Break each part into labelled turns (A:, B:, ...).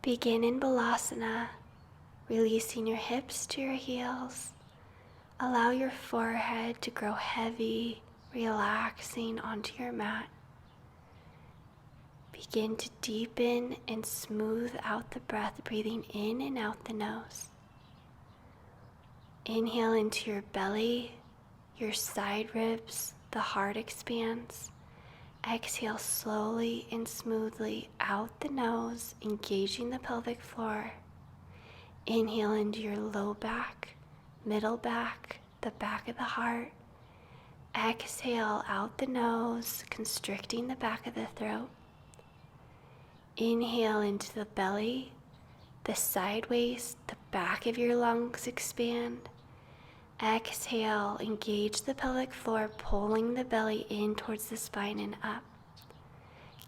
A: Begin in Balasana, releasing your hips to your heels. Allow your forehead to grow heavy, relaxing onto your mat. Begin to deepen and smooth out the breath, breathing in and out the nose. Inhale into your belly, your side ribs, the heart expands. Exhale slowly and smoothly out the nose, engaging the pelvic floor. Inhale into your low back, middle back, the back of the heart. Exhale out the nose, constricting the back of the throat. Inhale into the belly, the side waist, the back of your lungs expand. Exhale, engage the pelvic floor, pulling the belly in towards the spine and up.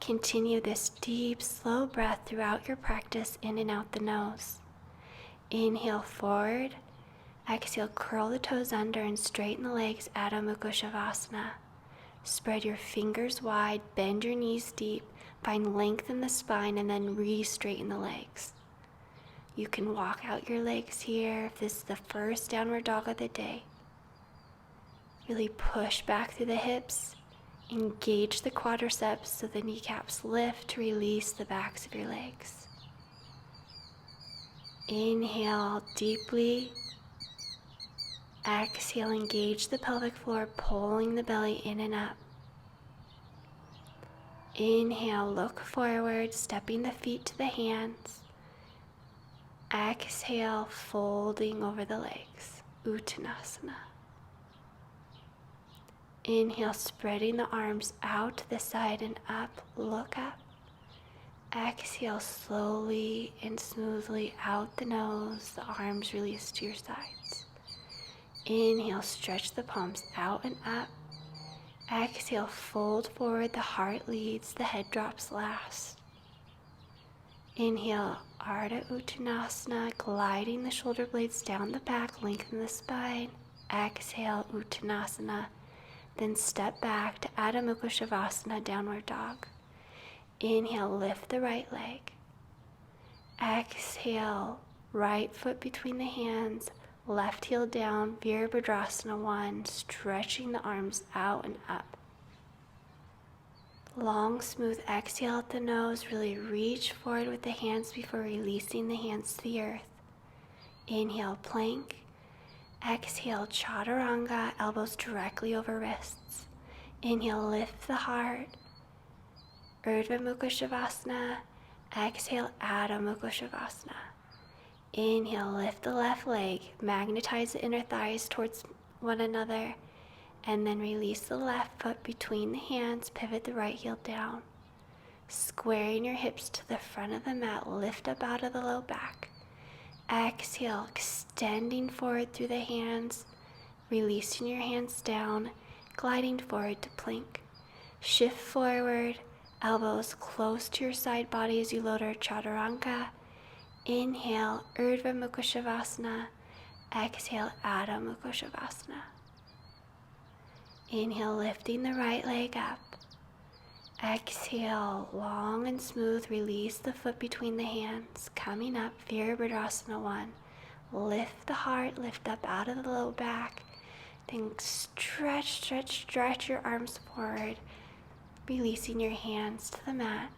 A: Continue this deep, slow breath throughout your practice, in and out the nose. Inhale forward. Exhale, curl the toes under and straighten the legs, Adho Mukha Shavasana. Spread your fingers wide, bend your knees deep, find length in the spine, and then re-straighten the legs. You can walk out your legs here if this is the first downward dog of the day. Really push back through the hips, engage the quadriceps so the kneecaps lift to release the backs of your legs. Inhale deeply. Exhale, engage the pelvic floor, pulling the belly in and up. Inhale, look forward, stepping the feet to the hands. Exhale, folding over the legs, Uttanasana. Inhale, spreading the arms out to the side and up, look up. Exhale, slowly and smoothly out the nose, the arms release to your sides. Inhale, stretch the palms out and up. Exhale, fold forward, the heart leads, the head drops last. Inhale, Ardha Uttanasana, gliding the shoulder blades down the back, lengthen the spine. Exhale, Uttanasana. Then step back to Adho Mukha Shavasana, downward dog. Inhale, lift the right leg. Exhale, right foot between the hands, left heel down, Virabhadrasana 1, stretching the arms out and up. Long, smooth exhale at the nose, really reach forward with the hands before releasing the hands to the earth. Inhale, plank. Exhale, chaturanga, elbows directly over wrists. Inhale, lift the heart. Urdhva Mukha Shavasana. Exhale, Adho Mukha Shavasana. Inhale, lift the left leg, magnetize the inner thighs towards one another, and then release the left foot between the hands, pivot the right heel down. Squaring your hips to the front of the mat, lift up out of the low back. Exhale, extending forward through the hands, releasing your hands down, gliding forward to plank. Shift forward, elbows close to your side body as you lower chaturanga. Inhale, Urdhva Mukha Shavasana. Exhale, Adho Mukha Shavasana. Inhale, lifting the right leg up. Exhale, long and smooth, release the foot between the hands. Coming up, Virabhadrasana 1. Lift the heart, lift up out of the low back. Then stretch your arms forward, releasing your hands to the mat.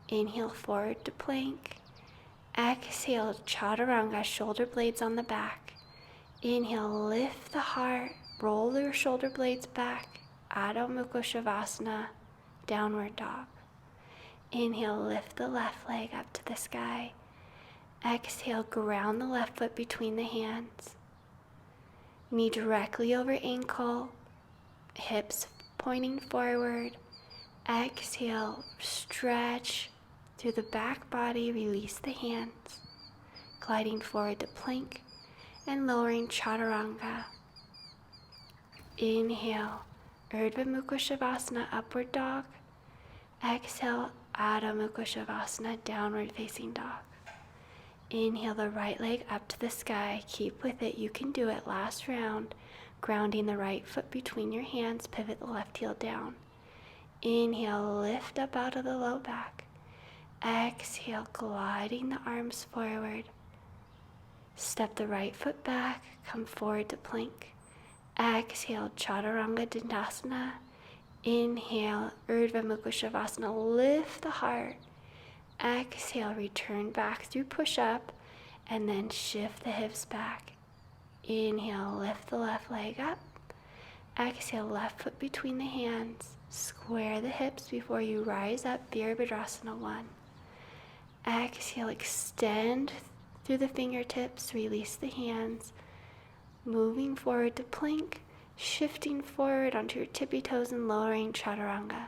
A: Inhale, forward to plank. Exhale, chaturanga, shoulder blades on the back. Inhale, lift the heart, roll your shoulder blades back. Adho Mukha Shavasana, downward dog. Inhale, lift the left leg up to the sky. Exhale, ground the left foot between the hands. Knee directly over ankle, hips pointing forward. Exhale, stretch through the back body, release the hands. Gliding forward to plank and lowering chaturanga. Inhale, Urdhva Mukha Shavasana, upward dog. Exhale, Adho Mukha Shavasana, downward facing dog. Inhale the right leg up to the sky. Keep with it. You can do it. Last round. Grounding the right foot between your hands. Pivot the left heel down. Inhale, lift up out of the low back. Exhale, gliding the arms forward. Step the right foot back, come forward to plank. Exhale, Chaturanga Dandasana. Inhale, Urdhva Mukha Shavasana, lift the heart. Exhale, return back through push-up, and then shift the hips back. Inhale, lift the left leg up. Exhale, left foot between the hands. Square the hips before you rise up, Virabhadrasana 1. Exhale, extend through the fingertips, release the hands. Moving forward to plank, shifting forward onto your tippy toes and lowering Chaturanga.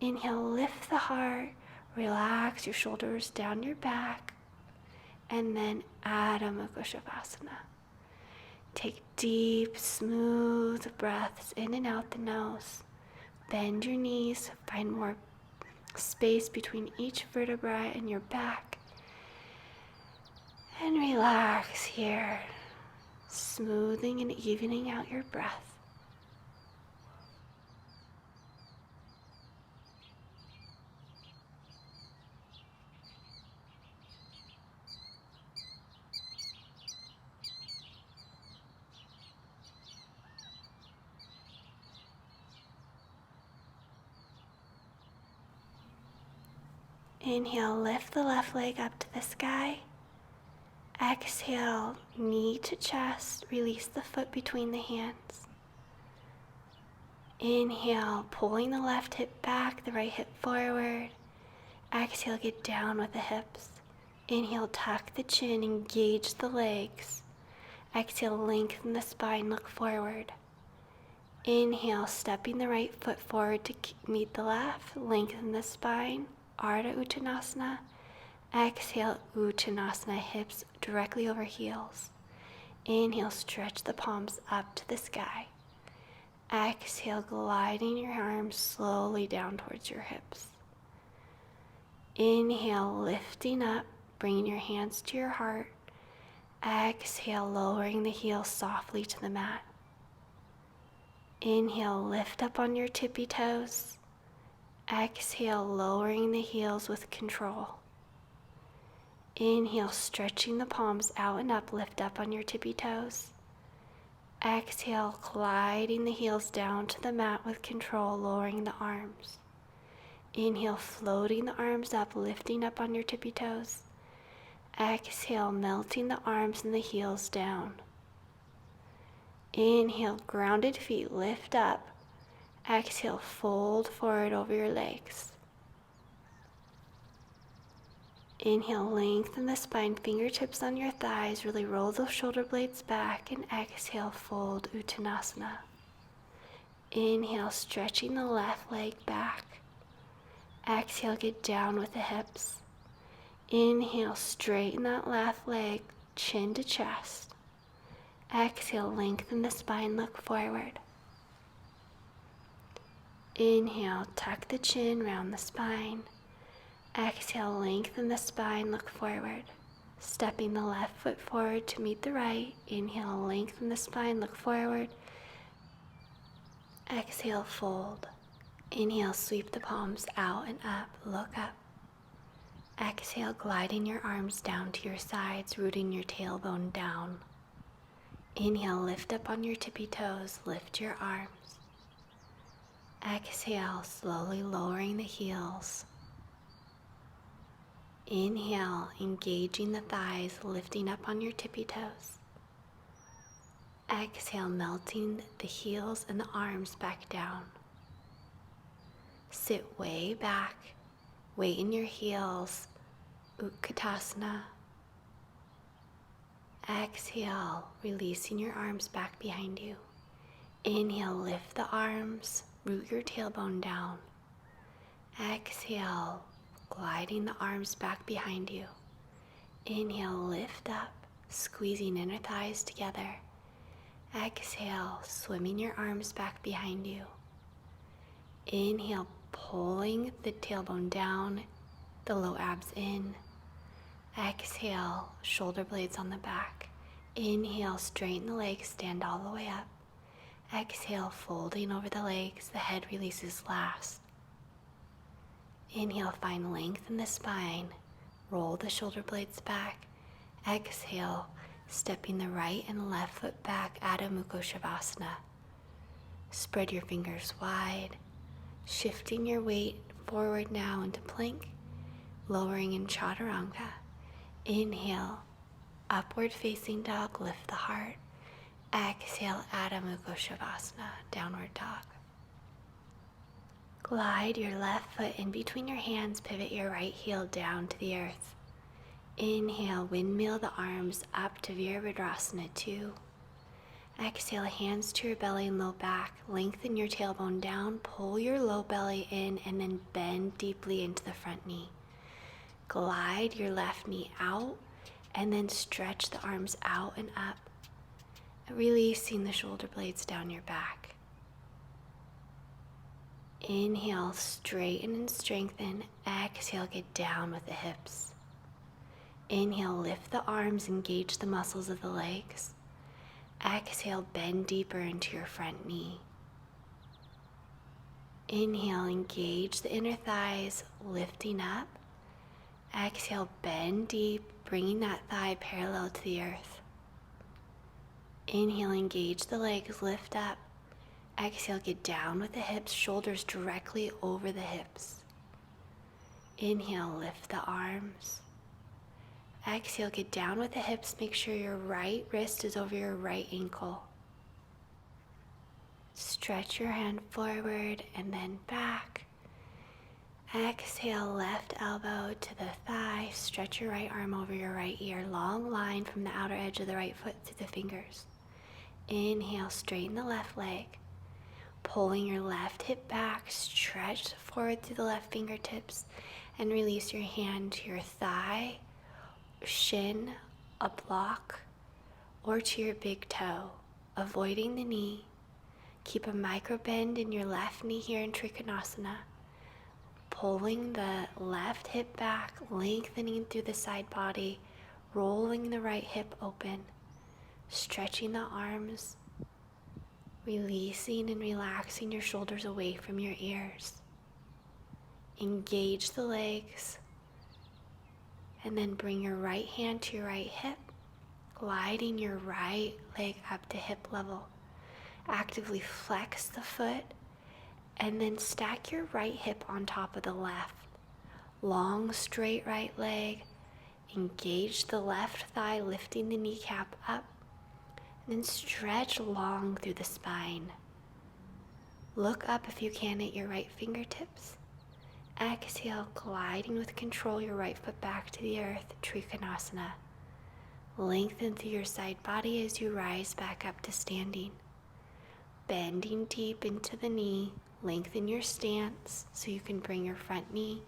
A: Inhale, lift the heart, relax your shoulders down your back, and then Adho Mukha Shavasana. Take deep, smooth breaths in and out the nose. Bend your knees, find more space between each vertebra and your back. And relax here, smoothing and evening out your breath. Inhale, lift the left leg up to the sky. Exhale, knee to chest, release the foot between the hands. Inhale, pulling the left hip back, the right hip forward. Exhale, get down with the hips. Inhale, tuck the chin, engage the legs. Exhale, lengthen the spine, look forward. Inhale, stepping the right foot forward to meet the left, lengthen the spine. Ardha Uttanasana. Exhale, Uttanasana, hips directly over heels. Inhale, stretch the palms up to the sky. Exhale, gliding your arms slowly down towards your hips. Inhale, lifting up, bringing your hands to your heart. Exhale, lowering the heels softly to the mat. Inhale, lift up on your tippy toes. Exhale, lowering the heels with control. Inhale, stretching the palms out and up, lift up on your tippy toes. Exhale, gliding the heels down to the mat with control, lowering the arms. Inhale, floating the arms up, lifting up on your tippy toes. Exhale, melting the arms and the heels down. Inhale, grounded feet, lift up. Exhale, fold forward over your legs. Inhale, lengthen the spine, fingertips on your thighs, really roll those shoulder blades back, and exhale, fold Uttanasana. Inhale, stretching the left leg back. Exhale, get down with the hips. Inhale, straighten that left leg, chin to chest. Exhale, lengthen the spine, look forward. Inhale, tuck the chin, round the spine. Exhale, lengthen the spine, look forward. Stepping the left foot forward to meet the right. Inhale, lengthen the spine, look forward. Exhale, fold. Inhale, sweep the palms out and up, look up. Exhale, gliding your arms down to your sides, rooting your tailbone down. Inhale, lift up on your tippy toes, lift your arms. Exhale, slowly lowering the heels. Inhale, engaging the thighs, lifting up on your tippy toes. Exhale, melting the heels and the arms back down. Sit way back, weight in your heels, Utkatasana. Exhale, releasing your arms back behind you. Inhale, lift the arms, root your tailbone down. Exhale, gliding the arms back behind you. Inhale, lift up, squeezing inner thighs together. Exhale, swimming your arms back behind you. Inhale, pulling the tailbone down, the low abs in. Exhale, shoulder blades on the back. Inhale, straighten the legs, stand all the way up. Exhale, folding over the legs, the head releases last. Inhale, find length in the spine. Roll the shoulder blades back. Exhale, stepping the right and left foot back, Adho Mukha Shavasana. Spread your fingers wide, shifting your weight forward now into plank, lowering in chaturanga. Inhale, upward facing dog, lift the heart. Exhale, Adho Mukha Shavasana, downward dog. Glide your left foot in between your hands, pivot your right heel down to the earth. Inhale, windmill the arms up to Virabhadrasana 2. Exhale, hands to your belly and low back. Lengthen your tailbone down, pull your low belly in, and then bend deeply into the front knee. Glide your left knee out, and then stretch the arms out and up, releasing the shoulder blades down your back. Inhale, straighten and strengthen. Exhale, get down with the hips. Inhale, lift the arms, engage the muscles of the legs. Exhale, bend deeper into your front knee. Inhale, engage the inner thighs, lifting up. Exhale, bend deep, bringing that thigh parallel to the earth. Inhale, engage the legs, lift up. Exhale, get down with the hips, shoulders directly over the hips. Inhale, lift the arms. Exhale, get down with the hips. Make sure your right wrist is over your right ankle. Stretch your hand forward and then back. Exhale, left elbow to the thigh. Stretch your right arm over your right ear. Long line from the outer edge of the right foot to the fingers. Inhale, straighten the left leg. Pulling your left hip back, stretch forward through the left fingertips, and release your hand to your thigh, shin, a block, or to your big toe, avoiding the knee. Keep a micro bend in your left knee here in Trikonasana. Pulling the left hip back, lengthening through the side body, rolling the right hip open, stretching the arms, releasing and relaxing your shoulders away from your ears. Engage the legs, and then bring your right hand to your right hip, gliding your right leg up to hip level. Actively flex the foot, and then stack your right hip on top of the left. Long, straight right leg. Engage the left thigh, lifting the kneecap up. And then stretch long through the spine. Look up if you can at your right fingertips. Exhale, gliding with control your right foot back to the earth, Trikonasana. Lengthen through your side body as you rise back up to standing. Bending deep into the knee, lengthen your stance so you can bring your front knee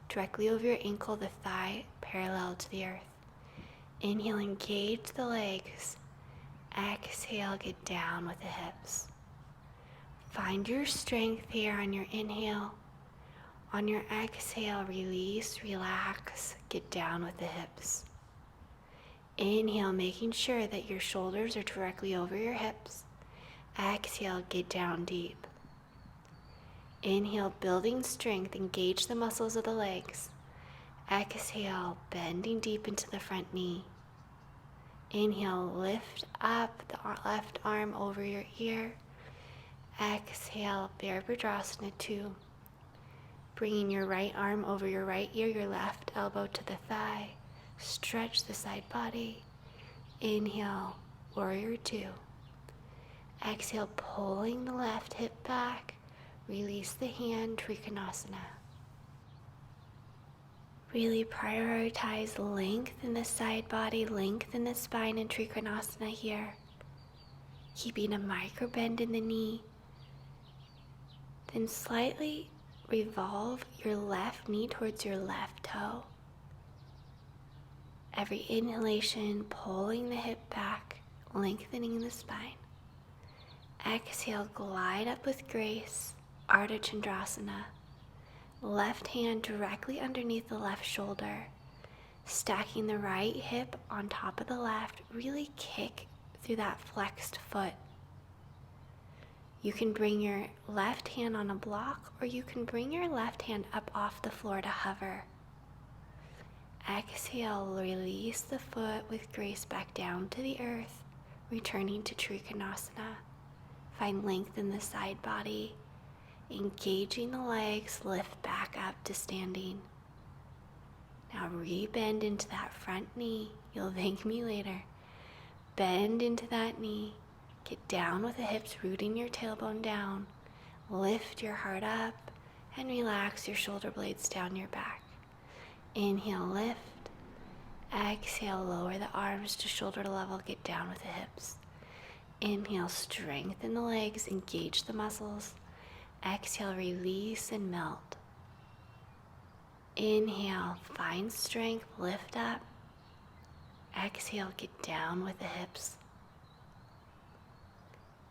A: directly over your ankle, the thigh parallel to the earth. Inhale, engage the legs. Exhale, get down with the hips. Find your strength here on your inhale. On your exhale, release, relax, get down with the hips. Inhale, making sure that your shoulders are directly over your hips. Exhale, get down deep. Inhale, building strength, engage the muscles of the legs. Exhale, bending deep into the front knee. Inhale, lift up the left arm over your ear. Exhale, Virabhadrasana 2. Bringing your right arm over your right ear, your left elbow to the thigh. Stretch the side body. Inhale, Warrior 2. Exhale, pulling the left hip back. Release the hand, Trikonasana. Really prioritize length in the side body, length in the spine in Trikonasana here. Keeping a micro bend in the knee. Then slightly revolve your left knee towards your left toe. Every inhalation, pulling the hip back, lengthening the spine. Exhale, glide up with grace, Ardha Chandrasana. Left hand directly underneath the left shoulder. Stacking the right hip on top of the left, really kick through that flexed foot. You can bring your left hand on a block, or you can bring your left hand up off the floor to hover. Exhale, release the foot with grace back down to the earth, returning to Trikonasana. Find length in the side body. Engaging the legs, lift back up to standing. Now re-bend into that front knee. You'll thank me later. Bend into that knee. Get down with the hips, rooting your tailbone down. Lift your heart up and relax your shoulder blades down your back. Inhale, lift. Exhale, lower the arms to shoulder level. Get down with the hips. Inhale, strengthen the legs, engage the muscles. Exhale, release and melt. Inhale, find strength, lift up. Exhale, get down with the hips.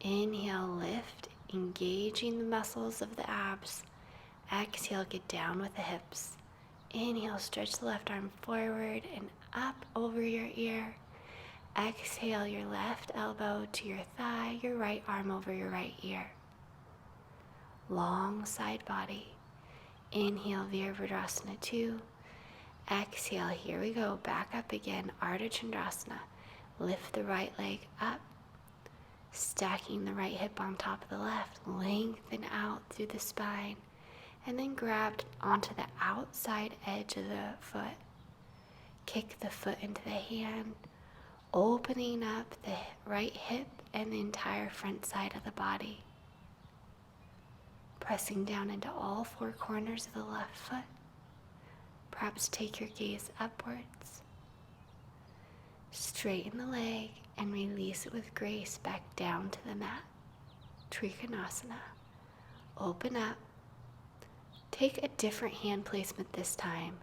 A: Inhale, lift, engaging the muscles of the abs. Exhale, get down with the hips. Inhale, stretch the left arm forward and up over your ear. Exhale, your left elbow to your thigh, your right arm over your right ear. Long side body. Inhale, Virabhadrasana 2. Exhale, here we go, back up again, Ardha Chandrasana. Lift the right leg up, stacking the right hip on top of the left, lengthen out through the spine, and then grab onto the outside edge of the foot. Kick the foot into the hand, opening up the right hip and the entire front side of the body. Pressing down into all four corners of the left foot. Perhaps take your gaze upwards. Straighten the leg and release it with grace back down to the mat. Trikonasana. Open up. Take a different hand placement this time.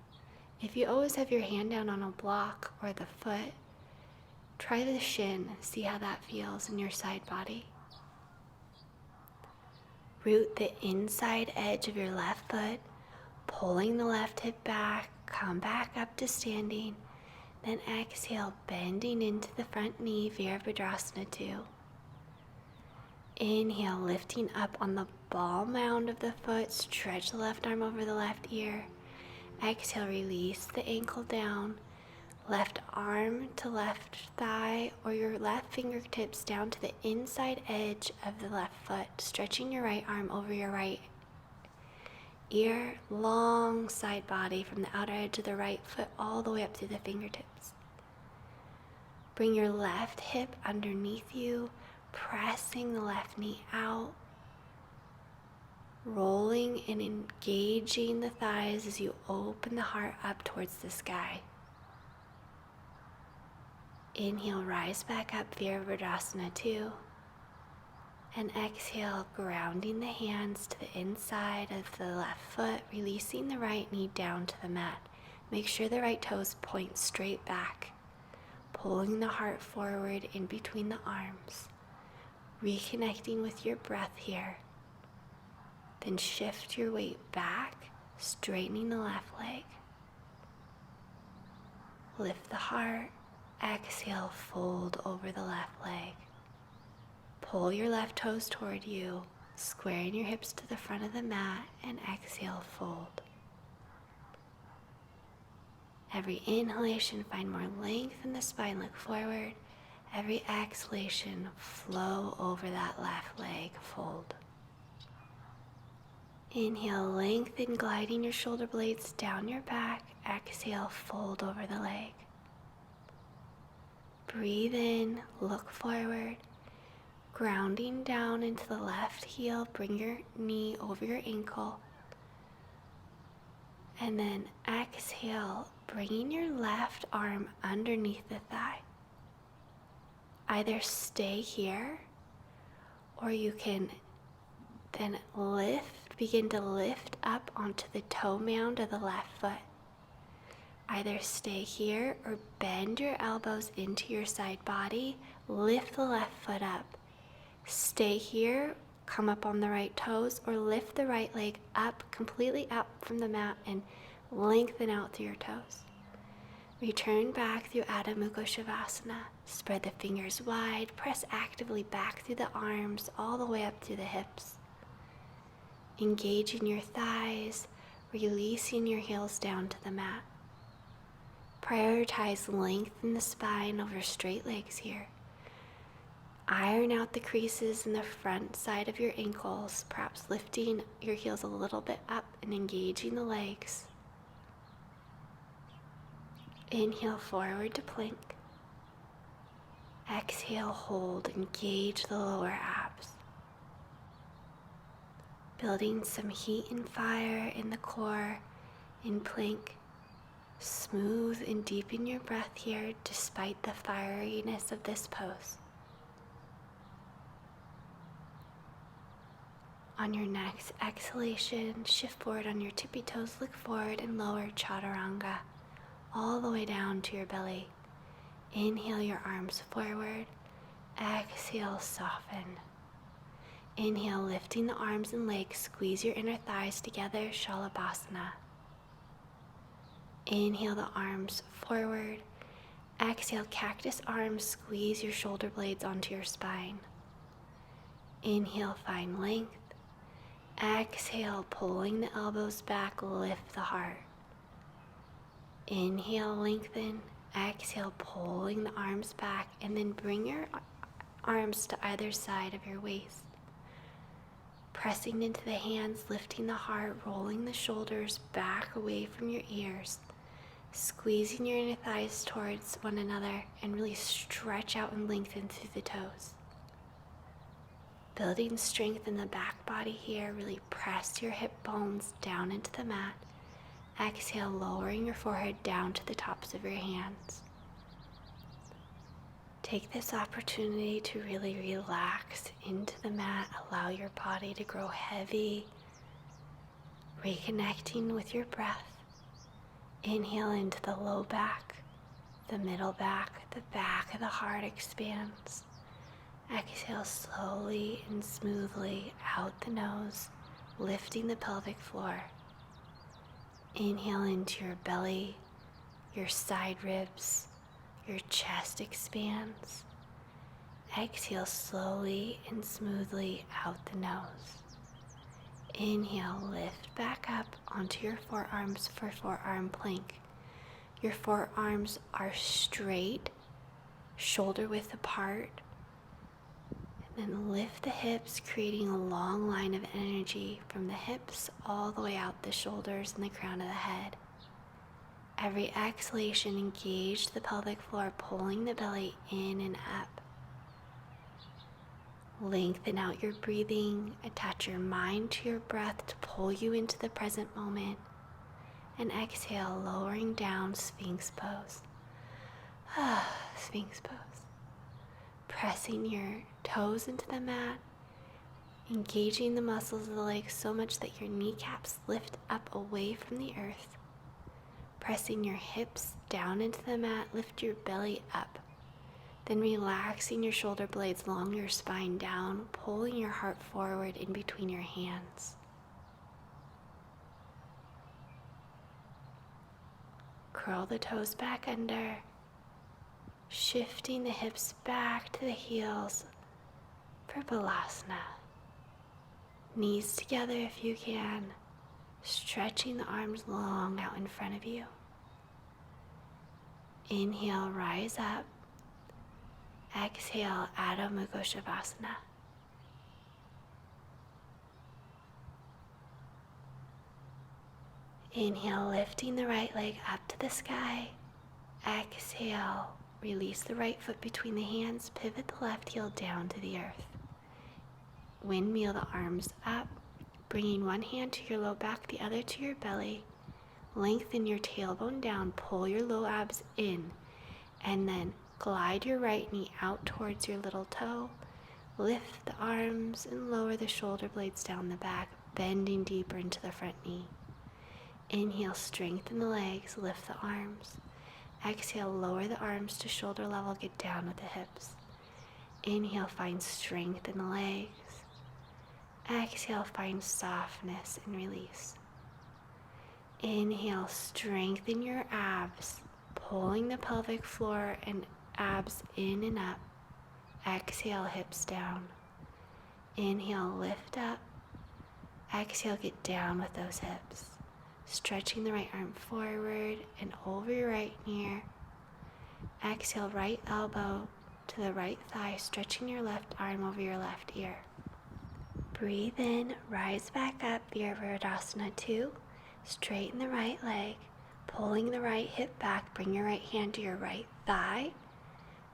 A: If you always have your hand down on a block or the foot, try the shin. See how that feels in your side body. Root the inside edge of your left foot, pulling the left hip back, come back up to standing, then exhale, bending into the front knee, Virabhadrasana 2. Inhale, lifting up on the ball mound of the foot, stretch the left arm over the left ear. Exhale, release the ankle down, left arm to left thigh or your left fingertips down to the inside edge of the left foot, stretching your right arm over your right ear, long side body from the outer edge of the right foot all the way up to the fingertips. Bring your left hip underneath you, pressing the left knee out, rolling and engaging the thighs as you open the heart up towards the sky. Inhale, rise back up, Virabhadrasana 2. And exhale, grounding the hands to the inside of the left foot, releasing the right knee down to the mat. Make sure the right toes point straight back, pulling the heart forward in between the arms, reconnecting with your breath here. Then shift your weight back, straightening the left leg. Lift the heart. Exhale, fold over the left leg. Pull your left toes toward you, squaring your hips to the front of the mat, and exhale, fold. Every inhalation, find more length in the spine, look forward. Every exhalation, flow over that left leg, fold. Inhale, lengthen, gliding your shoulder blades down your back. Exhale, fold over the leg. Breathe in, look forward, grounding down into the left heel, bring your knee over your ankle, and then exhale, bringing your left arm underneath the thigh. Either stay here, or you can then begin to lift up onto the toe mound of the left foot. Either stay here or bend your elbows into your side body, lift the left foot up. Stay here, come up on the right toes, or lift the right leg up, completely up from the mat and lengthen out through your toes. Return back through Adho Mukha Shavasana. Spread the fingers wide, press actively back through the arms all the way up through the hips. Engage in your thighs, releasing your heels down to the mat. Prioritize length in the spine over straight legs here. Iron out the creases in the front side of your ankles, perhaps lifting your heels a little bit up and engaging the legs. Inhale forward to plank. Exhale, hold, engage the lower abs. Building some heat and fire in the core in plank. Smooth and deepen your breath here despite the fieriness of this pose. On your next exhalation, shift forward on your tippy toes, look forward and lower chaturanga all the way down to your belly. Inhale your arms forward, exhale, soften. Inhale, lifting the arms and legs, squeeze your inner thighs together, Shalabhasana. Inhale the arms forward, exhale, cactus arms, squeeze your shoulder blades onto your spine. Inhale, find length. Exhale, pulling the elbows back, lift the heart. Inhale, lengthen. Exhale, pulling the arms back, and then bring your arms to either side of your waist. Pressing into the hands, lifting the heart, rolling the shoulders back away from your ears. Squeezing your inner thighs towards one another and really stretch out and lengthen through the toes. Building strength in the back body here, really press your hip bones down into the mat. Exhale, lowering your forehead down to the tops of your hands. Take this opportunity to really relax into the mat, allow your body to grow heavy, reconnecting with your breath. Inhale into the low back, the middle back, the back of the heart expands. Exhale slowly and smoothly out the nose, lifting the pelvic floor. Inhale into your belly, your side ribs, your chest expands. Exhale slowly and smoothly out the nose. Inhale, lift back up onto your forearms for forearm plank. Your forearms are straight, shoulder width apart. And then lift the hips, creating a long line of energy from the hips all the way out the shoulders and the crown of the head. Every exhalation, engage the pelvic floor, pulling the belly in and up. Lengthen out your breathing, attach your mind to your breath to pull you into the present moment. And exhale, lowering down, Sphinx pose. Sphinx pose. Pressing your toes into the mat, engaging the muscles of the legs so much that your kneecaps lift up away from the earth. Pressing your hips down into the mat, lift your belly up. Then relaxing your shoulder blades along your spine down, pulling your heart forward in between your hands. Curl the toes back under, shifting the hips back to the heels for Balasana. Knees together if you can, stretching the arms long out in front of you. Inhale, rise up. Exhale, Adho Mukha Shavasana. Inhale, lifting the right leg up to the sky. Exhale, release the right foot between the hands, pivot the left heel down to the earth. Windmill the arms up, bringing one hand to your low back, the other to your belly. Lengthen your tailbone down, pull your low abs in, and then glide your right knee out towards your little toe. Lift the arms and lower the shoulder blades down the back, bending deeper into the front knee. Inhale, strengthen the legs, lift the arms. Exhale, lower the arms to shoulder level, get down with the hips. Inhale, find strength in the legs. Exhale, find softness and release. Inhale, strengthen your abs. pulling the pelvic floor and abs in and up. Exhale, hips down. Inhale, lift up. Exhale, get down with those hips. Stretching the right arm forward and over your right ear. Exhale, right elbow to the right thigh, stretching your left arm over your left ear. Breathe in, rise back up, Virabhadrasana 2. Straighten the right leg, pulling the right hip back, bring your right hand to your right thigh,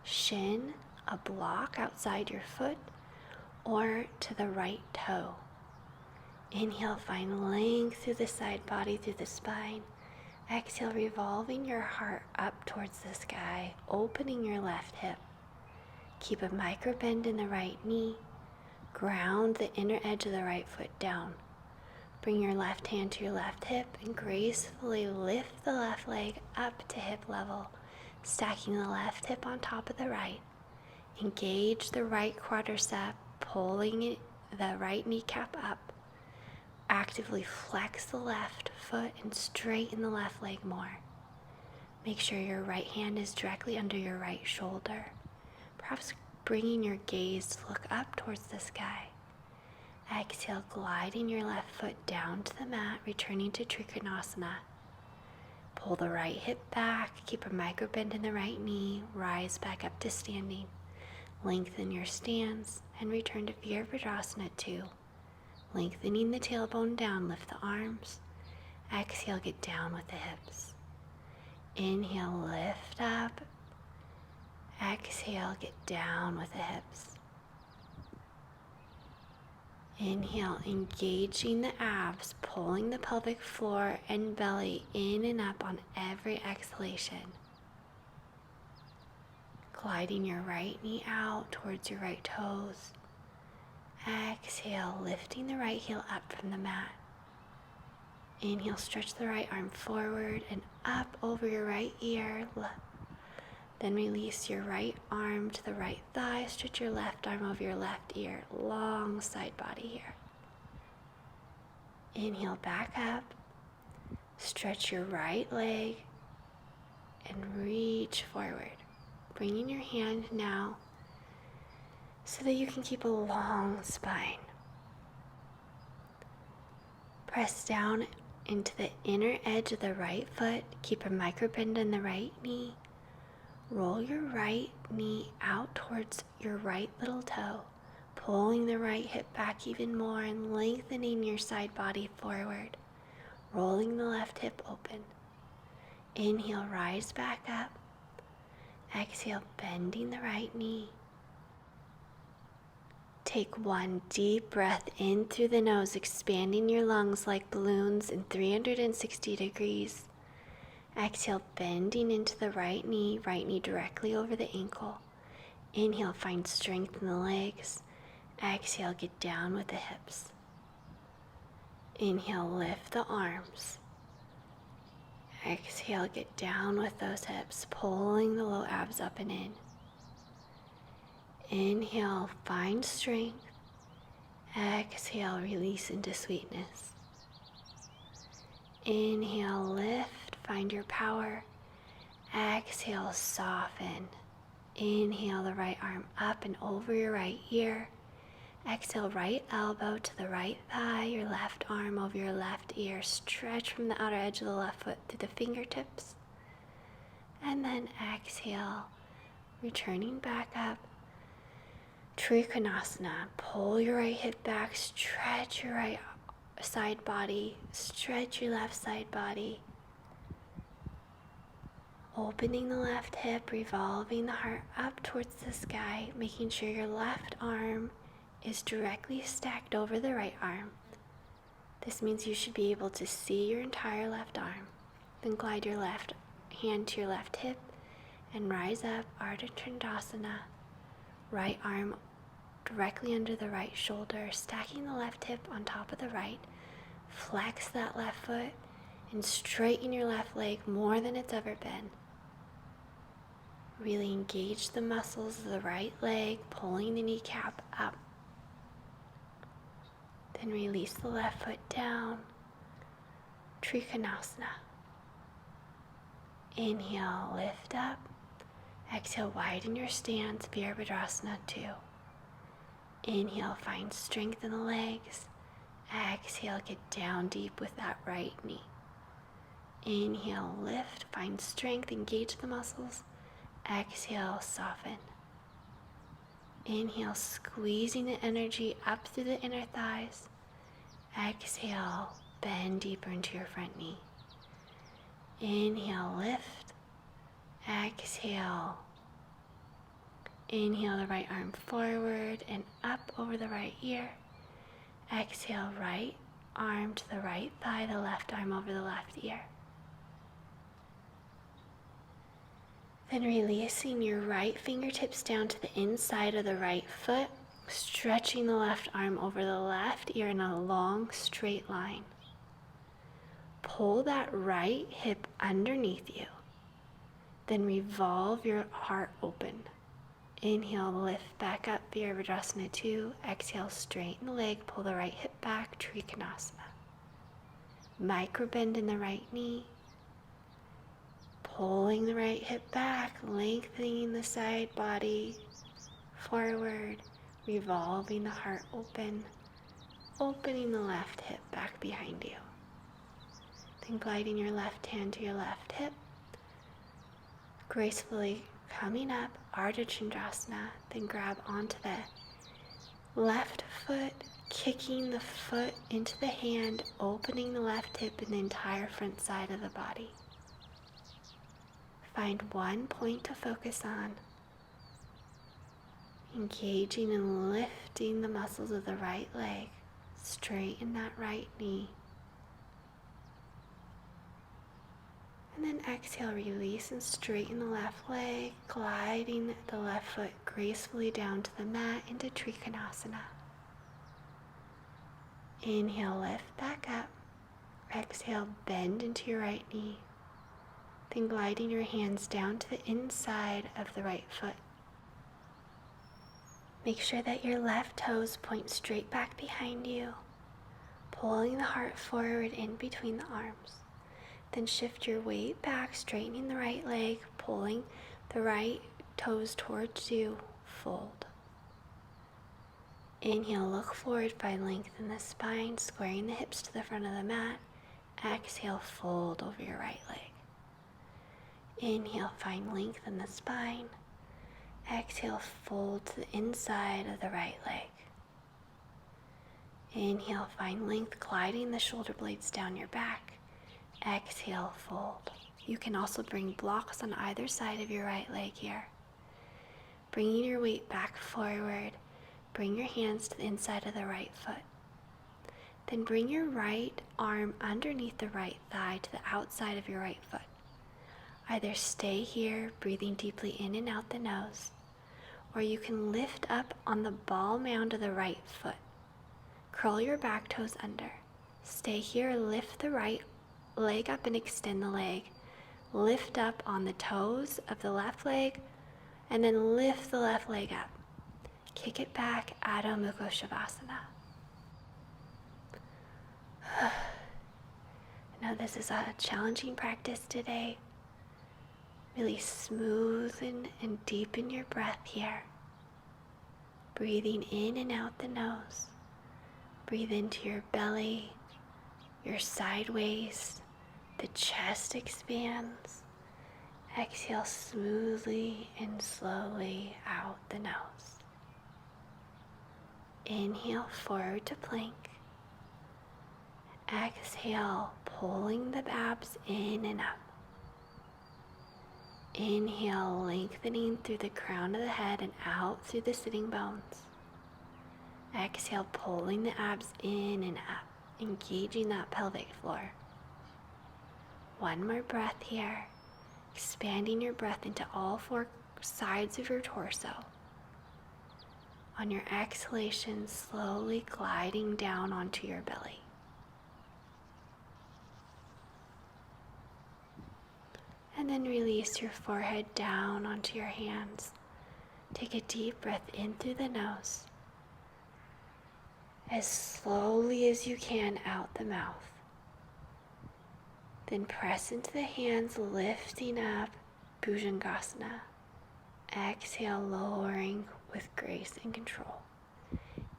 A: shin, a block outside your foot, or to the right toe. Inhale, find length through the side body, through the spine. Exhale, revolving your heart up towards the sky, opening your left hip. Keep a micro bend in the right knee. Ground the inner edge of the right foot down. Bring your left hand to your left hip and gracefully lift the left leg up to hip level, stacking the left hip on top of the right. Engage the right quadricep, pulling the right kneecap up. Actively flex the left foot and straighten the left leg more. Make sure your right hand is directly under your right shoulder, perhaps bringing your gaze to look up towards the sky. Exhale, gliding your left foot down to the mat, returning to Trikonasana. Pull the right hip back, keep a micro bend in the right knee, rise back up to standing. Lengthen your stance and return to Virabhadrasana 2. Lengthening the tailbone down, lift the arms. Exhale, get down with the hips. Inhale, lift up. Exhale, get down with the hips. Inhale, engaging the abs, pulling the pelvic floor and belly in and up on every exhalation. Gliding your right knee out towards your right toes. Exhale, lifting the right heel up from the mat. Inhale, stretch the right arm forward and up over your right ear. Then release your right arm to the right thigh. Stretch your left arm over your left ear. Long side body here. Inhale, back up. Stretch your right leg and reach forward. Bringing your hand now so that you can keep a long spine. Press down into the inner edge of the right foot. Keep a micro bend in the right knee. Roll your right knee out towards your right little toe, pulling the right hip back even more and lengthening your side body forward, rolling the left hip open. Inhale, rise back up. Exhale, bending the right knee. Take one deep breath in through the nose, expanding your lungs like balloons in 360 degrees. Exhale, bending into the right knee directly over the ankle. Inhale, find strength in the legs. Exhale, get down with the hips. Inhale, lift the arms. Exhale, get down with those hips, pulling the low abs up and in. Inhale, find strength. Exhale, release into sweetness. Inhale, lift, find your power. Exhale, soften. Inhale the right arm up and over your right ear. Exhale, right elbow to the right thigh, your left arm over your left ear. Stretch from the outer edge of the left foot through the fingertips. And then exhale, returning back up. Trikonasana. Pull your right hip back, stretch your right side body, stretch your left side body. Opening the left hip, revolving the heart up towards the sky, making sure your left arm is directly stacked over the right arm. This means you should be able to see your entire left arm. Then glide your left hand to your left hip and rise up, Ardha Chandrasana. Right arm directly under the right shoulder, stacking the left hip on top of the right. Flex that left foot and straighten your left leg more than it's ever been. Really engage the muscles of the right leg, pulling the kneecap up. Then release the left foot down. Trikonasana. Inhale, lift up. Exhale, widen your stance, Virabhadrasana 2. Inhale, find strength in the legs. Exhale, get down deep with that right knee. Inhale, lift, find strength, engage the muscles. Exhale, soften. Inhale, squeezing the energy up through the inner thighs. Exhale, bend deeper into your front knee. Inhale, lift. Exhale. Inhale the right arm forward and up over the right ear. Exhale, right arm to the right thigh, the left arm over the left ear. Then releasing your right fingertips down to the inside of the right foot, stretching the left arm over the left ear in a long straight line. Pull that right hip underneath you. Then revolve your heart open. Inhale, lift back up, Virabhadrasana 2. Exhale, straighten the leg, pull the right hip back, Trikonasana. Micro bend in the right knee. Pulling the right hip back, lengthening the side body forward, revolving the heart open, opening the left hip back behind you. Then gliding your left hand to your left hip, gracefully coming up, Ardha Chandrasana, then grab onto the left foot, kicking the foot into the hand, opening the left hip and the entire front side of the body. Find one point to focus on, engaging and lifting the muscles of the right leg, straighten that right knee. And then exhale, release and straighten the left leg, gliding the left foot gracefully down to the mat into Trikonasana. Inhale, lift back up. Exhale, bend into your right knee. Then gliding your hands down to the inside of the right foot. Make sure that your left toes point straight back behind you, pulling the heart forward in between the arms. Then shift your weight back, straightening the right leg, pulling the right toes towards you, fold. Inhale, look forward, find length in the spine, squaring the hips to the front of the mat. Exhale, fold over your right leg. Inhale, find length in the spine. Exhale, fold to the inside of the right leg. Inhale, find length, gliding the shoulder blades down your back. Exhale, fold. You can also bring blocks on either side of your right leg here. Bringing your weight back forward, bring your hands to the inside of the right foot. Then bring your right arm underneath the right thigh to the outside of your right foot. Either stay here, breathing deeply in and out the nose, or you can lift up on the ball mound of the right foot. Curl your back toes under. Stay here, lift the right leg up and extend the leg. Lift up on the toes of the left leg, and then lift the left leg up. Kick it back, Adho Mukha Shavasana. I know this is a challenging practice today. Really smoothen and deepen your breath here. Breathing in and out the nose. Breathe into your belly, your side waist, the chest expands. Exhale smoothly and slowly out the nose. Inhale forward to plank. Exhale, pulling the abs in and up. Inhale, lengthening through the crown of the head and out through the sitting bones. Exhale, pulling the abs in and up, engaging that pelvic floor. One more breath here, expanding your breath into all four sides of your torso. On your exhalation, slowly gliding down onto your belly. And then release your forehead down onto your hands. Take a deep breath in through the nose. As slowly as you can out the mouth. Then press into the hands, lifting up, Bhujangasana. Exhale, lowering with grace and control.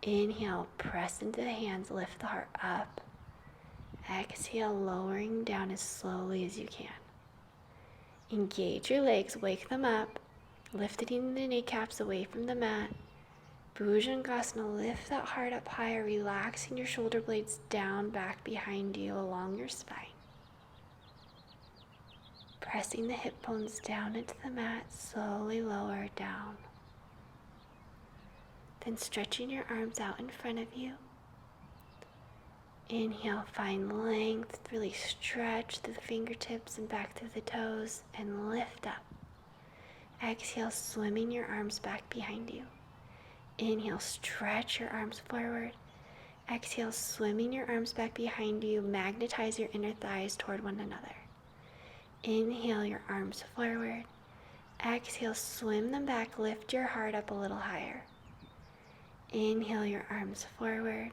A: Inhale, press into the hands, lift the heart up. Exhale, lowering down as slowly as you can. Engage your legs, wake them up, lifting the kneecaps away from the mat. Bhujangasana, lift that heart up higher, relaxing your shoulder blades down, back behind you, along your spine. Pressing the hip bones down into the mat, slowly lower down. Then stretching your arms out in front of you. Inhale, find length, really stretch through the fingertips and back through the toes, and lift up. Exhale, swimming your arms back behind you. Inhale, stretch your arms forward. Exhale, swimming your arms back behind you, magnetize your inner thighs toward one another. Inhale your arms forward. Exhale, swim them back, lift your heart up a little higher. Inhale your arms forward.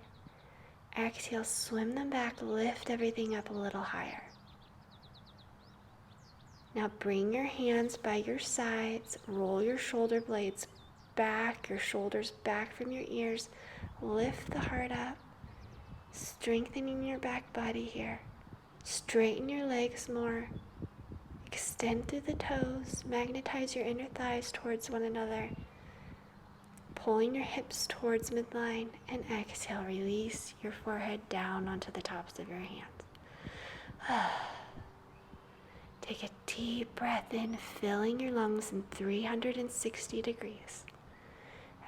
A: Exhale, swim them back, lift everything up a little higher. Now bring your hands by your sides, roll your shoulder blades back, your shoulders back from your ears, lift the heart up, strengthening your back body here. Straighten your legs more. Extend through the toes, magnetize your inner thighs towards one another, pulling your hips towards midline, and exhale, release your forehead down onto the tops of your hands. Take a deep breath in, filling your lungs in 360 degrees.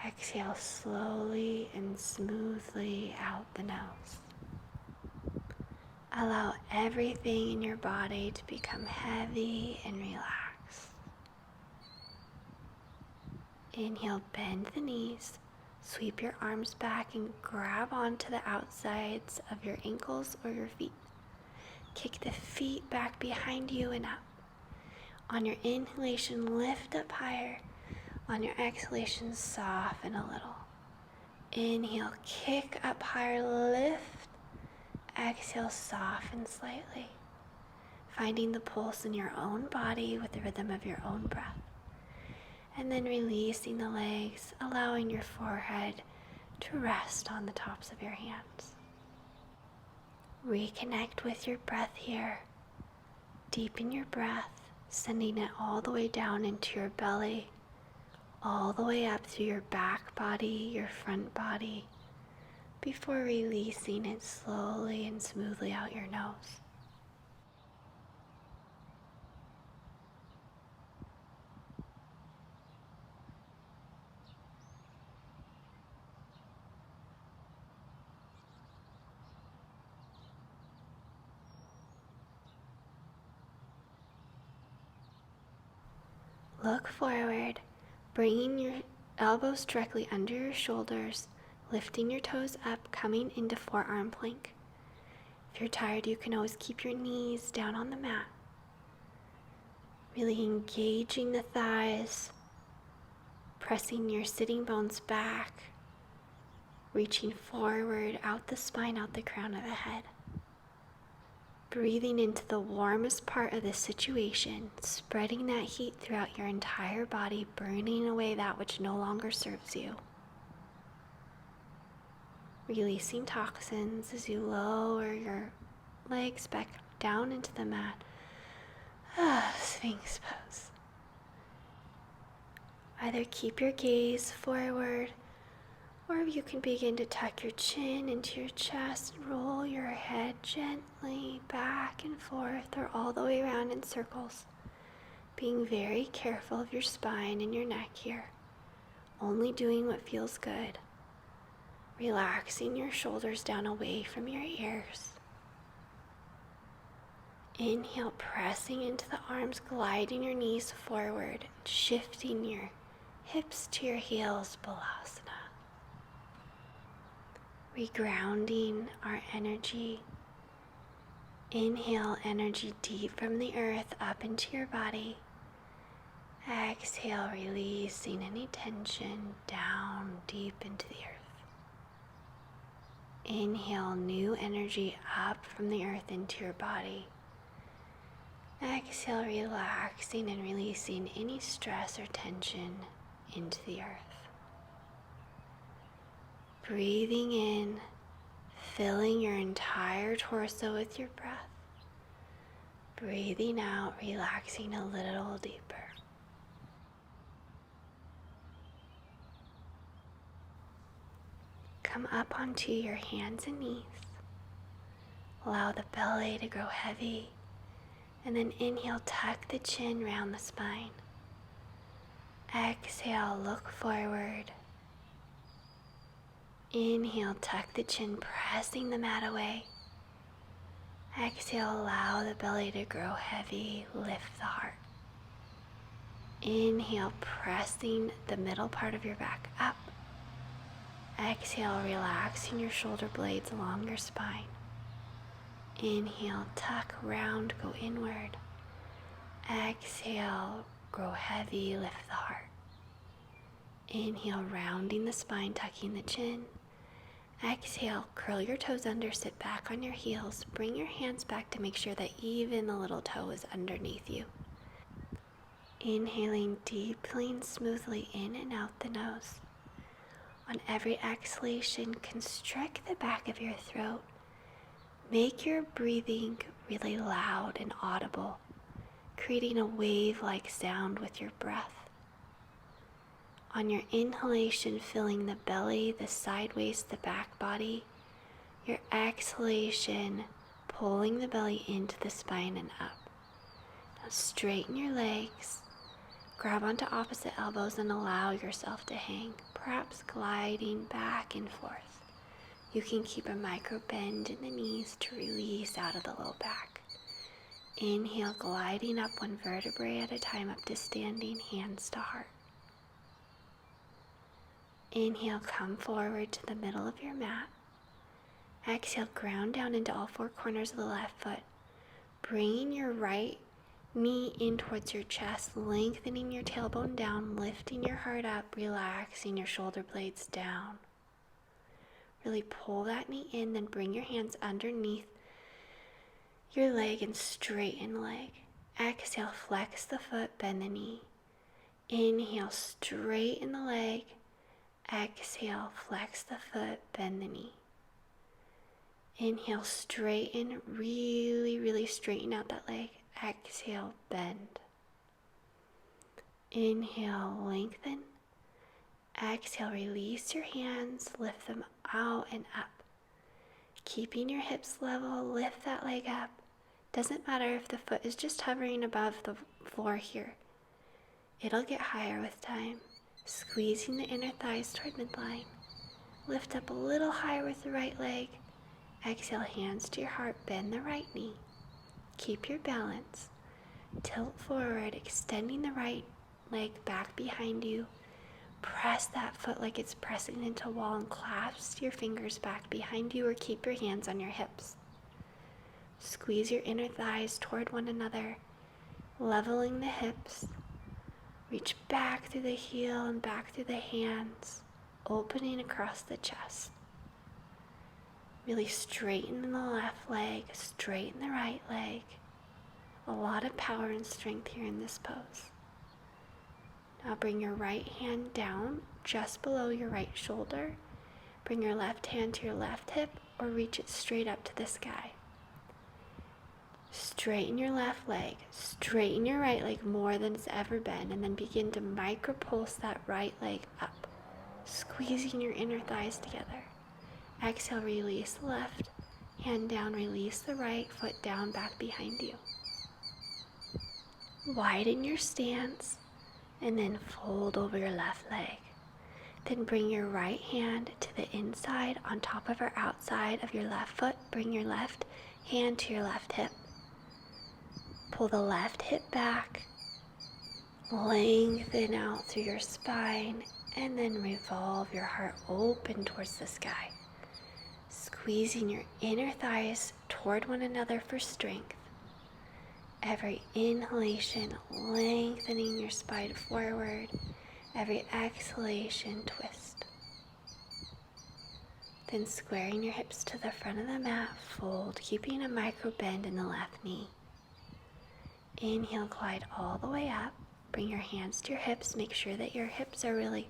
A: Exhale slowly and smoothly out the nose. Allow everything in your body to become heavy and relaxed. Inhale, bend the knees, sweep your arms back and grab onto the outsides of your ankles or your feet. Kick the feet back behind you and up. On your inhalation, lift up higher. On your exhalation, soften a little. Inhale, kick up higher, lift. Exhale, soften slightly, finding the pulse in your own body with the rhythm of your own breath. And then releasing the legs, allowing your forehead to rest on the tops of your hands. Reconnect with your breath here. Deepen your breath, sending it all the way down into your belly, all the way up through your back body, your front body, before releasing it slowly and smoothly out your nose. Look forward, bringing your elbows directly under your shoulders, lifting your toes up, coming into forearm plank. If you're tired, you can always keep your knees down on the mat. Really engaging the thighs, pressing your sitting bones back, reaching forward, out the spine, out the crown of the head. Breathing into the warmest part of the situation, spreading that heat throughout your entire body, burning away that which no longer serves you. Releasing toxins as you lower your legs back down into the mat. Sphinx pose. Either keep your gaze forward, or you can begin to tuck your chin into your chest and roll your head gently back and forth or all the way around in circles, being very careful of your spine and your neck here, only doing what feels good. Relaxing your shoulders down away from your ears. Inhale, pressing into the arms, gliding your knees forward, shifting your hips to your heels, Balasana. Regrounding our energy. Inhale energy deep from the earth up into your body. Exhale, releasing any tension down deep into the earth. Inhale new energy up from the earth into your body. Exhale, relaxing and releasing any stress or tension into the earth. Breathing in, filling your entire torso with your breath. Breathing out, relaxing a little deeper. Come up onto your hands and knees. Allow the belly to grow heavy. And then inhale, tuck the chin round the spine. Exhale, look forward. Inhale, tuck the chin, pressing the mat away. Exhale, allow the belly to grow heavy, lift the heart. Inhale, pressing the middle part of your back up. Exhale, relaxing your shoulder blades along your spine. Inhale, tuck, round, go inward. Exhale, grow heavy, lift the heart. Inhale, rounding the spine, tucking the chin. Exhale, curl your toes under, sit back on your heels. Bring your hands back to make sure that even the little toe is underneath you. Inhaling deeply and smoothly in and out the nose. On every exhalation, constrict the back of your throat. Make your breathing really loud and audible, creating a wave-like sound with your breath. On your inhalation, filling the belly, the side waist, the back body. Your exhalation, pulling the belly into the spine and up. Now straighten your legs. Grab onto opposite elbows and allow yourself to hang, perhaps gliding back and forth. You can keep a micro bend in the knees to release out of the low back. Inhale, gliding up one vertebrae at a time up to standing, hands to heart. Inhale, come forward to the middle of your mat. Exhale, ground down into all four corners of the left foot. Bringing your right knee in towards your chest, lengthening your tailbone down, lifting your heart up, relaxing your shoulder blades down. Really pull that knee in, then bring your hands underneath your leg and straighten the leg. Exhale, flex the foot, bend the knee. Inhale, straighten the leg. Exhale, flex the foot, bend the knee. Inhale, straighten, really straighten out that leg. Exhale, bend. Inhale, lengthen. Exhale, release your hands, lift them out and up. Keeping your hips level, lift that leg up. Doesn't matter if the foot is just hovering above the floor here. It'll get higher with time. Squeezing the inner thighs toward midline. Lift up a little higher with the right leg. Exhale, hands to your heart, bend the right knee. Keep your balance. Tilt forward, extending the right leg back behind you. Press that foot like it's pressing into a wall and clasp your fingers back behind you or keep your hands on your hips. Squeeze your inner thighs toward one another, leveling the hips. Reach back through the heel and back through the hands, opening across the chest. Really straighten the left leg, straighten the right leg. A lot of power and strength here in this pose. Now bring your right hand down just below your right shoulder. Bring your left hand to your left hip or reach it straight up to the sky. Straighten your left leg, straighten your right leg more than it's ever been, and then begin to micro-pulse that right leg up, squeezing your inner thighs together. Exhale, release the left hand down, release the right foot down, back behind you. Widen your stance, and then fold over your left leg. Then bring your right hand to the inside on top of or outside of your left foot. Bring your left hand to your left hip. Pull the left hip back, lengthen out through your spine, and then revolve your heart open towards the sky. Squeezing your inner thighs toward one another for strength. Every inhalation, lengthening your spine forward. Every exhalation, twist. Then squaring your hips to the front of the mat, fold, keeping a micro bend in the left knee. Inhale, glide all the way up. Bring your hands to your hips. Make sure that your hips are really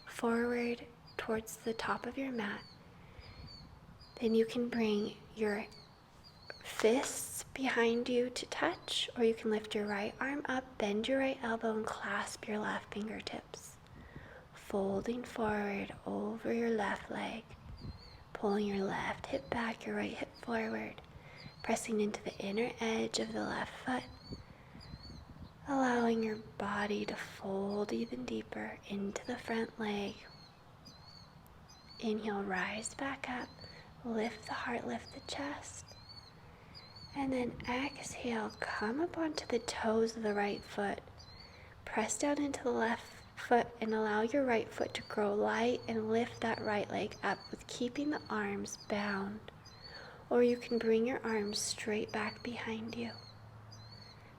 A: forward towards the top of your mat. Then you can bring your fists behind you to touch, or you can lift your right arm up, bend your right elbow, and clasp your left fingertips. Folding forward over your left leg. Pulling your left hip back, your right hip forward. Pressing into the inner edge of the left foot. Allowing your body to fold even deeper into the front leg. Inhale, rise back up. Lift the heart, lift the chest. And then exhale, come up onto the toes of the right foot. Press down into the left foot and allow your right foot to grow light and lift that right leg up with keeping the arms bound. Or you can bring your arms straight back behind you.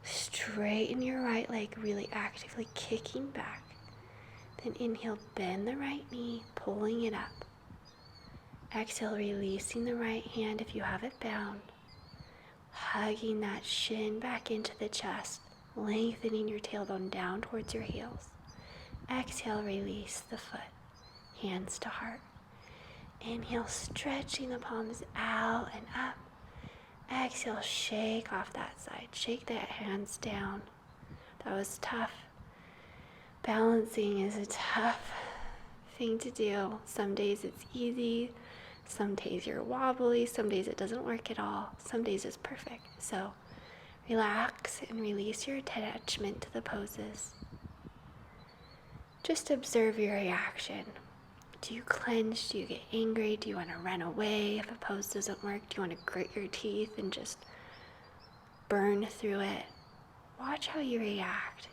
A: Straighten your right leg, really actively kicking back. Then inhale, bend the right knee, pulling it up. Exhale, releasing the right hand if you have it bound. Hugging that shin back into the chest, lengthening your tailbone down towards your heels. Exhale, release the foot, hands to heart. Inhale, stretching the palms out and up. Exhale, shake off that side. Shake the hands down. That was tough. Balancing is a tough thing to do. Some days it's easy. Some days you're wobbly. Some days it doesn't work at all. Some days it's perfect. So relax and release your attachment to the poses. Just observe your reaction. Do you clench? Do you get angry? Do you want to run away if a pose doesn't work? Do you want to grit your teeth and just burn through it? Watch how you react.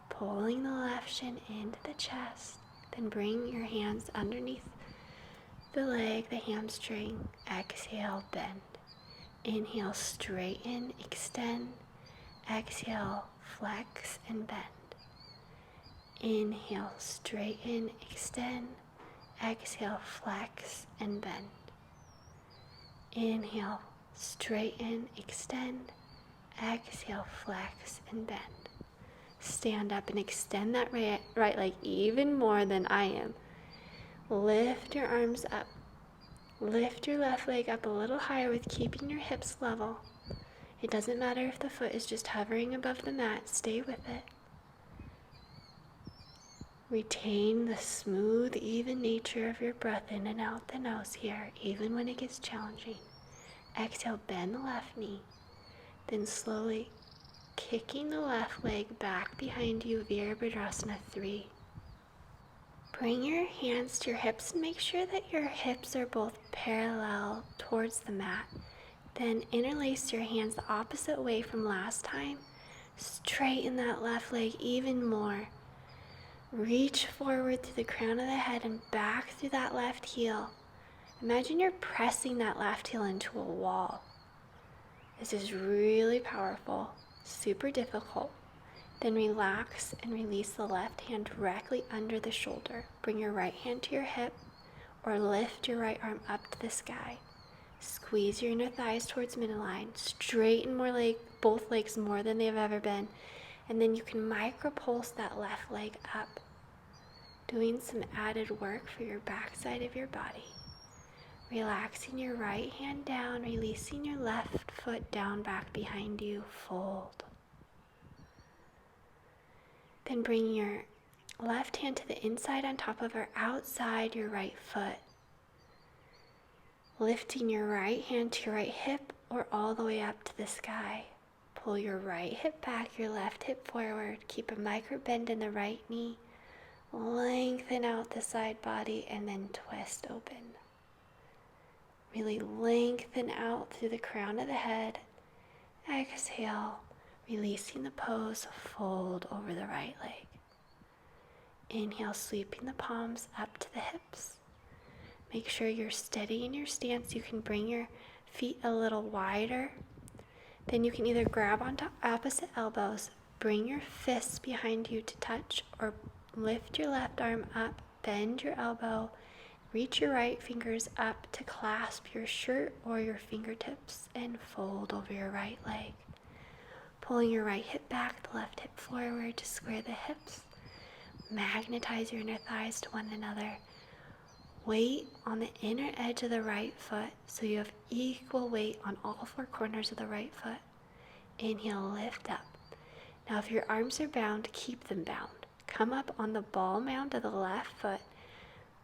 A: Pulling the left shin into the chest. Then bring your hands underneath the leg, the hamstring. Exhale, bend. Inhale, straighten, extend. Exhale, flex and bend. Inhale, straighten, extend. Exhale, flex and bend. Inhale, straighten, extend. Exhale, flex and bend. Stand up and extend that right leg even more than I am. Lift your arms up. Lift your left leg up a little higher with keeping your hips level. It doesn't matter if the foot is just hovering above the mat. Stay with it. Retain the smooth, even nature of your breath in and out the nose here, even when it gets challenging. Exhale, bend the left knee. Then slowly kicking the left leg back behind you, Virabhadrasana 3. Bring your hands to your hips and make sure that your hips are both parallel towards the mat. Then interlace your hands the opposite way from last time. Straighten that left leg even more. Reach forward through the crown of the head and back through that left heel. Imagine you're pressing that left heel into a wall. This is really powerful, super difficult. Then relax and release the left hand directly under the shoulder. Bring your right hand to your hip or lift your right arm up to the sky. Squeeze your inner thighs towards midline. Straighten both legs more than they've ever been. And then you can micro-pulse that left leg up, doing some added work for your backside of your body. Relaxing your right hand down, releasing your left foot down back behind you, fold. Then bring your left hand to the inside on top of or outside your right foot. Lifting your right hand to your right hip or all the way up to the sky. Pull your right hip back, your left hip forward. Keep a micro bend in the right knee. Lengthen out the side body and then twist open. Really lengthen out through the crown of the head. Exhale, releasing the pose, fold over the right leg. Inhale, sweeping the palms up to the hips. Make sure you're steady in your stance. You can bring your feet a little wider. Then you can either grab onto opposite elbows, bring your fists behind you to touch, or lift your left arm up, bend your elbow, reach your right fingers up to clasp your shirt or your fingertips, and fold over your right leg. Pulling your right hip back, the left hip forward to square the hips. Magnetize your inner thighs to one another. Weight on the inner edge of the right foot so you have equal weight on all four corners of the right foot. Inhale, lift up. Now if your arms are bound, keep them bound. Come up on the ball mound of the left foot,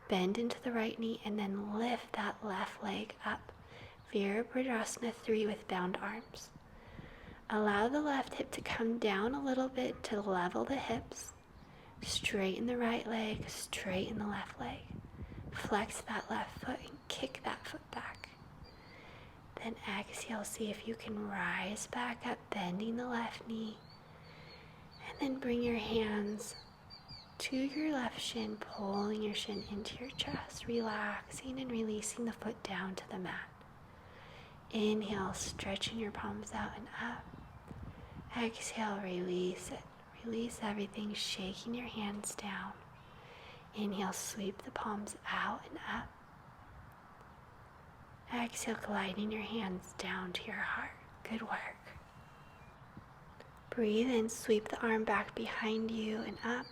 A: bend into the right knee, and then lift that left leg up. Virabhadrasana 3 with bound arms. Allow the left hip to come down a little bit to level the hips. Straighten the right leg, straighten the left leg. Flex that left foot and kick that foot back. Then exhale, see if you can rise back up, bending the left knee. And then bring your hands to your left shin, pulling your shin into your chest, relaxing and releasing the foot down to the mat. Inhale, stretching your palms out and up. Exhale, release it. Release everything, shaking your hands down. Inhale, sweep the palms out and up. Exhale, gliding your hands down to your heart. Good work. Breathe in, sweep the arm back behind you and up.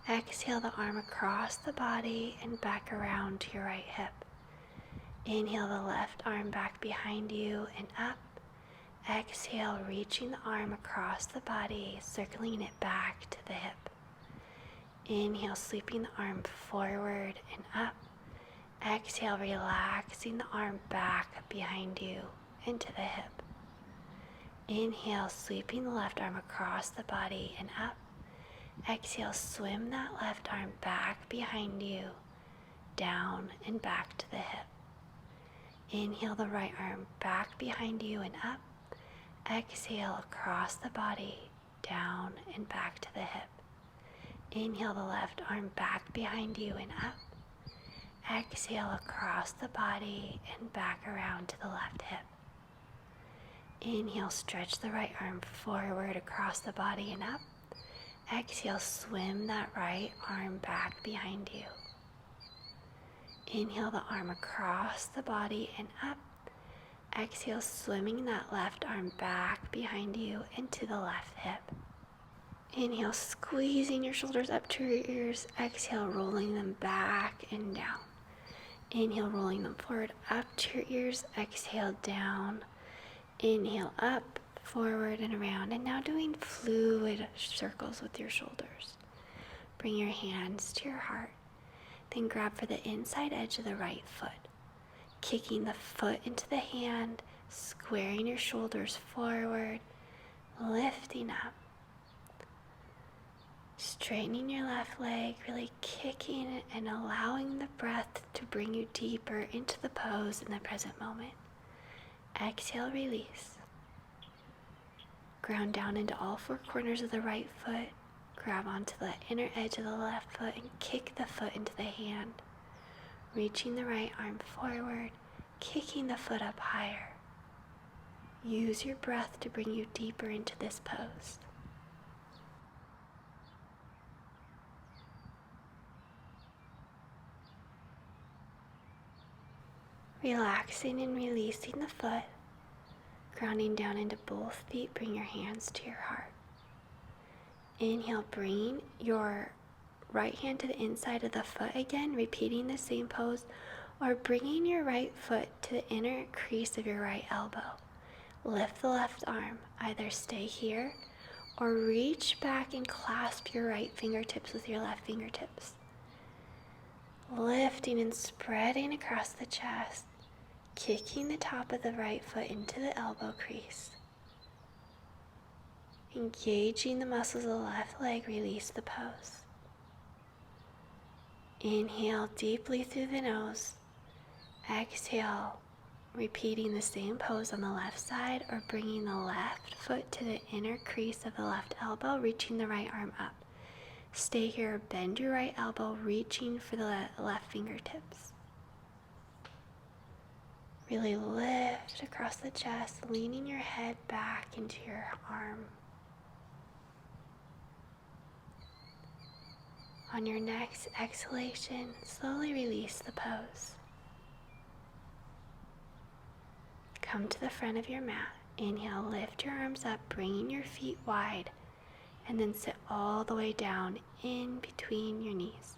A: Exhale the arm across the body and back around to your right hip. Inhale the left arm back behind you and up. Exhale, reaching the arm across the body, circling it back to the hip. Inhale, sweeping the arm forward and up. Exhale, relaxing the arm back behind you into the hip. Inhale, sweeping the left arm across the body and up. Exhale, swim that left arm back behind you, down and back to the hip. Inhale the right arm back behind you and up. Exhale across the body, down and back to the hip. Inhale the left arm back behind you and up. Exhale across the body and back around to the left hip. Inhale, stretch the right arm forward across the body and up. Exhale, swim that right arm back behind you. Inhale the arm across the body and up. Exhale, swimming that left arm back behind you into the left hip. Inhale, squeezing your shoulders up to your ears. Exhale, rolling them back and down. Inhale, rolling them forward up to your ears. Exhale, down. Inhale, up, forward and around. And now doing fluid circles with your shoulders. Bring your hands to your heart. Then grab for the inside edge of the right foot. Kicking the foot into the hand, squaring your shoulders forward, lifting up. Straightening your left leg, really kicking it and allowing the breath to bring you deeper into the pose in the present moment. Exhale, release. Ground down into all four corners of the right foot. Grab onto the inner edge of the left foot and kick the foot into the hand. Reaching the right arm forward, kicking the foot up higher. Use your breath to bring you deeper into this pose. Relaxing and releasing the foot, grounding down into both feet, bring your hands to your heart. Inhale, bring your right hand to the inside of the foot again, repeating the same pose, or bringing your right foot to the inner crease of your right elbow. Lift the left arm, either stay here or reach back and clasp your right fingertips with your left fingertips. Lifting and spreading across the chest, kicking the top of the right foot into the elbow crease. Engaging the muscles of the left leg, release the pose. Inhale deeply through the nose. Exhale, repeating the same pose on the left side or bringing the left foot to the inner crease of the left elbow, reaching the right arm up. Stay here, bend your right elbow, reaching for the left fingertips. Really lift across the chest, leaning your head back into your arm. On your next exhalation, slowly release the pose. Come to the front of your mat. Inhale, lift your arms up, bringing your feet wide, and then sit all the way down in between your knees.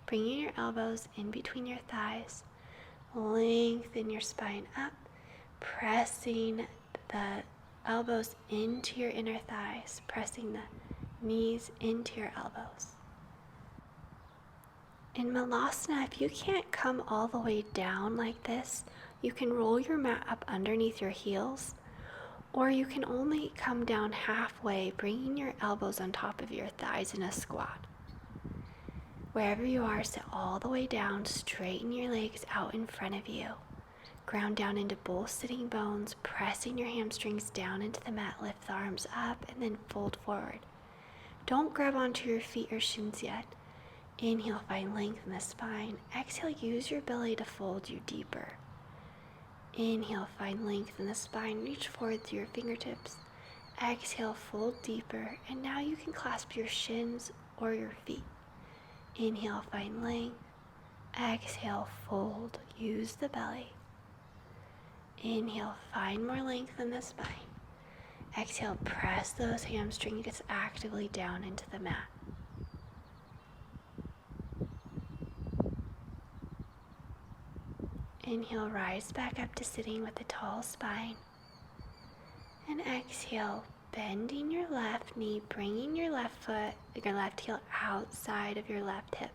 A: Bringing your elbows in between your thighs. Lengthen your spine up, pressing the elbows into your inner thighs, pressing the knees into your elbows. In Malasana, if you can't come all the way down like this, you can roll your mat up underneath your heels, or you can only come down halfway, bringing your elbows on top of your thighs in a squat. Wherever you are, sit all the way down, straighten your legs out in front of you. Ground down into both sitting bones, pressing your hamstrings down into the mat, lift the arms up, and then fold forward. Don't grab onto your feet or shins yet. Inhale, find length in the spine. Exhale, use your belly to fold you deeper. Inhale, find length in the spine, reach forward through your fingertips. Exhale, fold deeper, and now you can clasp your shins or your feet. Inhale, find length. Exhale, fold, use the belly. Inhale, find more length in the spine. Exhale, press those hamstrings actively down into the mat. Inhale, rise back up to sitting with a tall spine. And exhale, bending your left knee, bringing your left heel outside of your left hip.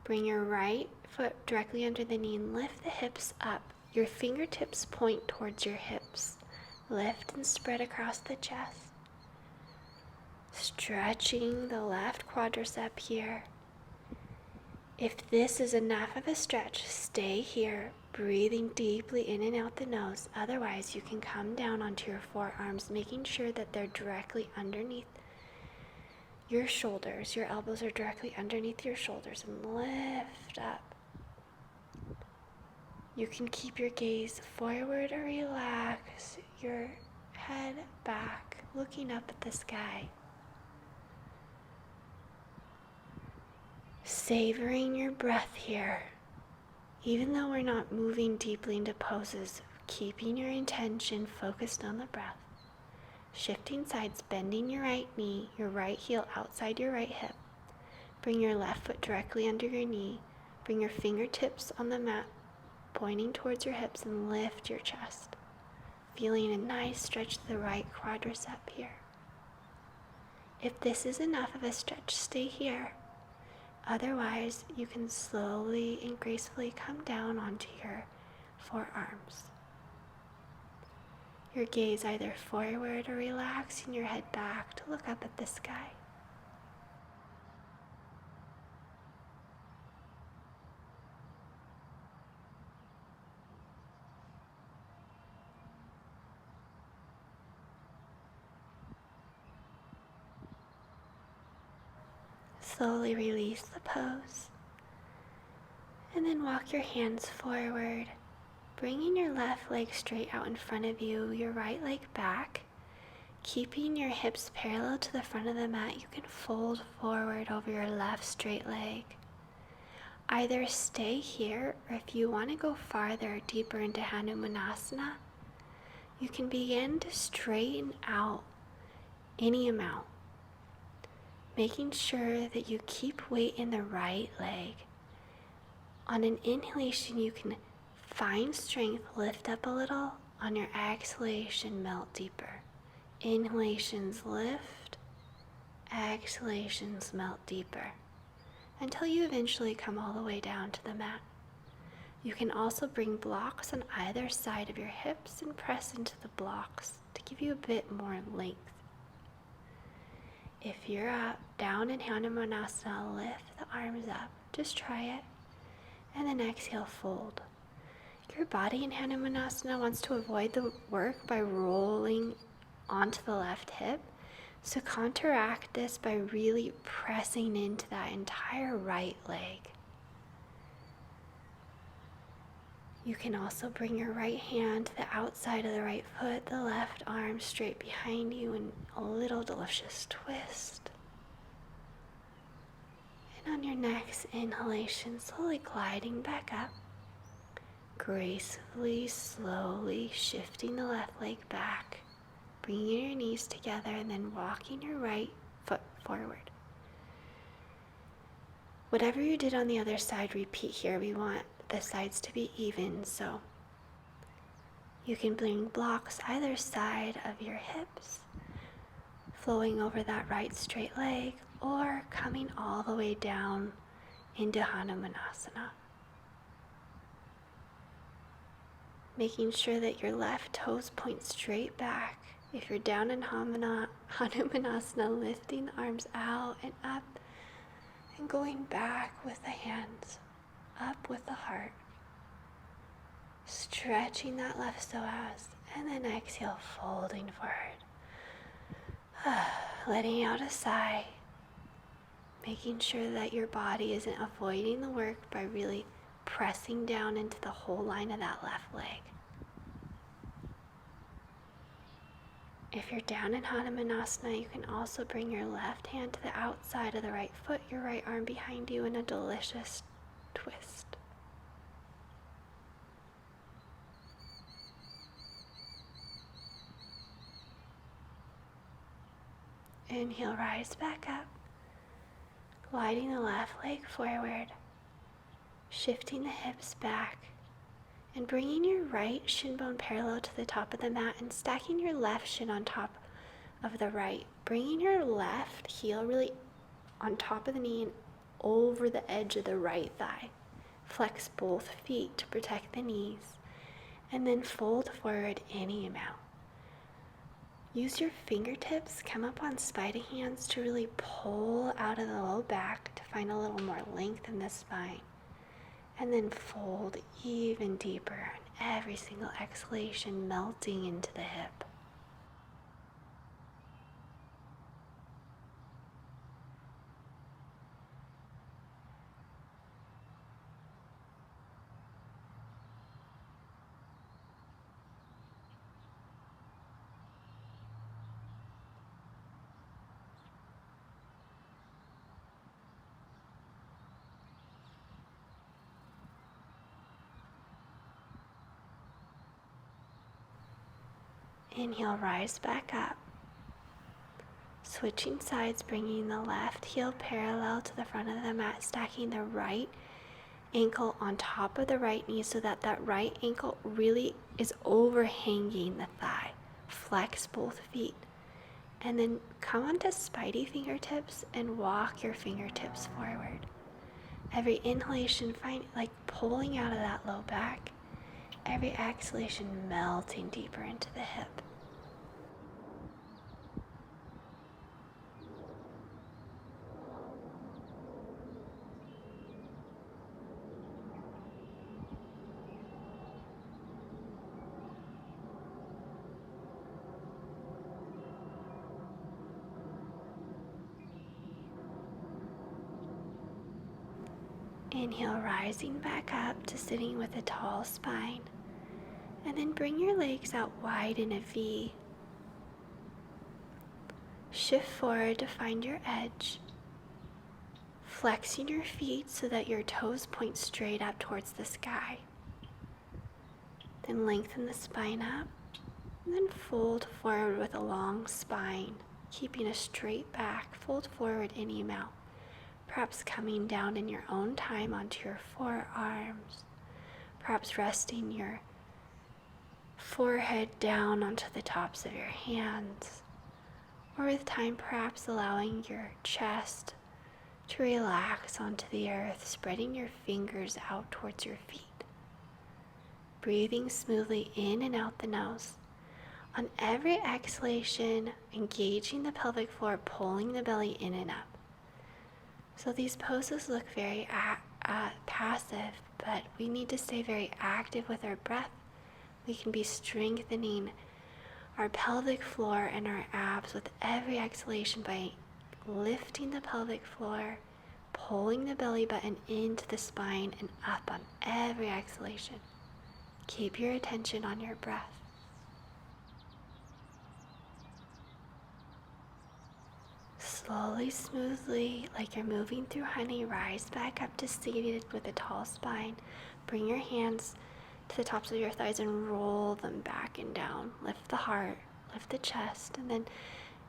A: Bring your right foot directly under the knee and lift the hips up. Your fingertips point towards your hips. Lift and spread across the chest. Stretching the left quadricep here. If this is enough of a stretch, stay here, breathing deeply in and out the nose. Otherwise, you can come down onto your forearms, making sure that they're directly underneath your shoulders. Your elbows are directly underneath your shoulders, and lift up. You can keep your gaze forward or relax your head back, looking up at the sky. Savoring your breath here. Even though we're not moving deeply into poses, keeping your intention focused on the breath. Shifting sides, bending your right knee, your right heel outside your right hip. Bring your left foot directly under your knee. Bring your fingertips on the mat, pointing towards your hips, and lift your chest. Feeling a nice stretch to the right quadricep here. If this is enough of a stretch, stay here. Otherwise, you can slowly and gracefully come down onto your forearms. Your gaze either forward or relaxing your head back to look up at the sky. Slowly release the pose, and then walk your hands forward, bringing your left leg straight out in front of you, your right leg back. Keeping your hips parallel to the front of the mat, you can fold forward over your left straight leg. Either stay here, or if you want to go farther, deeper into Hanumanasana, you can begin to straighten out any amount, making sure that you keep weight in the right leg. On an inhalation, you can find strength, lift up a little. On your exhalation, melt deeper. Inhalations lift, exhalations melt deeper, until you eventually come all the way down to the mat. You can also bring blocks on either side of your hips and press into the blocks to give you a bit more length. If you're up, down in Hanumanasana, lift the arms up. Just try it. And then exhale, fold. Your body in Hanumanasana wants to avoid the work by rolling onto the left hip. So counteract this by really pressing into that entire right leg. You can also bring your right hand to the outside of the right foot, the left arm straight behind you, and a little delicious twist. And on your next inhalation, slowly gliding back up, gracefully, slowly shifting the left leg back, bringing your knees together, and then walking your right foot forward. Whatever you did on the other side, repeat here. We want the sides to be even, so you can bring blocks either side of your hips, flowing over that right straight leg, or coming all the way down into Hanumanasana. Making sure that your left toes point straight back. If you're down in Hanumanasana, lifting the arms out and up and going back with the hands, up with the heart. Stretching that left psoas, and then exhale, folding forward. Letting out a sigh. Making sure that your body isn't avoiding the work by really pressing down into the whole line of that left leg. If you're down in Hanumanasana, you can also bring your left hand to the outside of the right foot, your right arm behind you in a delicious twist. Inhale, rise back up, gliding the left leg forward, shifting the hips back, and bringing your right shin bone parallel to the top of the mat and stacking your left shin on top of the right. Bringing your left heel really on top of the knee and over the edge of the right thigh. Flex both feet to protect the knees, and then fold forward any amount. Use your fingertips, come up on spidey hands to really pull out of the low back to find a little more length in the spine. And then fold even deeper on every single exhalation, melting into the hip. Inhale, rise back up. Switching sides, bringing the left heel parallel to the front of the mat, stacking the right ankle on top of the right knee so that that right ankle really is overhanging the thigh. Flex both feet. And then come onto spidey fingertips and walk your fingertips forward. Every inhalation, find like pulling out of that low back. Every exhalation, melting deeper into the hip. Inhale, rising back up to sitting with a tall spine. And then bring your legs out wide in a V. Shift forward to find your edge. Flexing your feet so that your toes point straight up towards the sky. Then lengthen the spine up. And then fold forward with a long spine, keeping a straight back. Fold forward any amount. Perhaps coming down in your own time onto your forearms. Perhaps resting your forehead down onto the tops of your hands. Or with time, perhaps allowing your chest to relax onto the earth, spreading your fingers out towards your feet. Breathing smoothly in and out the nose. On every exhalation, engaging the pelvic floor, pulling the belly in and up. So these poses look very passive, but we need to stay very active with our breath. We can be strengthening our pelvic floor and our abs with every exhalation by lifting the pelvic floor, pulling the belly button into the spine and up on every exhalation. Keep your attention on your breath. Slowly, smoothly, like you're moving through honey, rise back up to seated with a tall spine. Bring your hands to the tops of your thighs and roll them back and down. Lift the heart, lift the chest, and then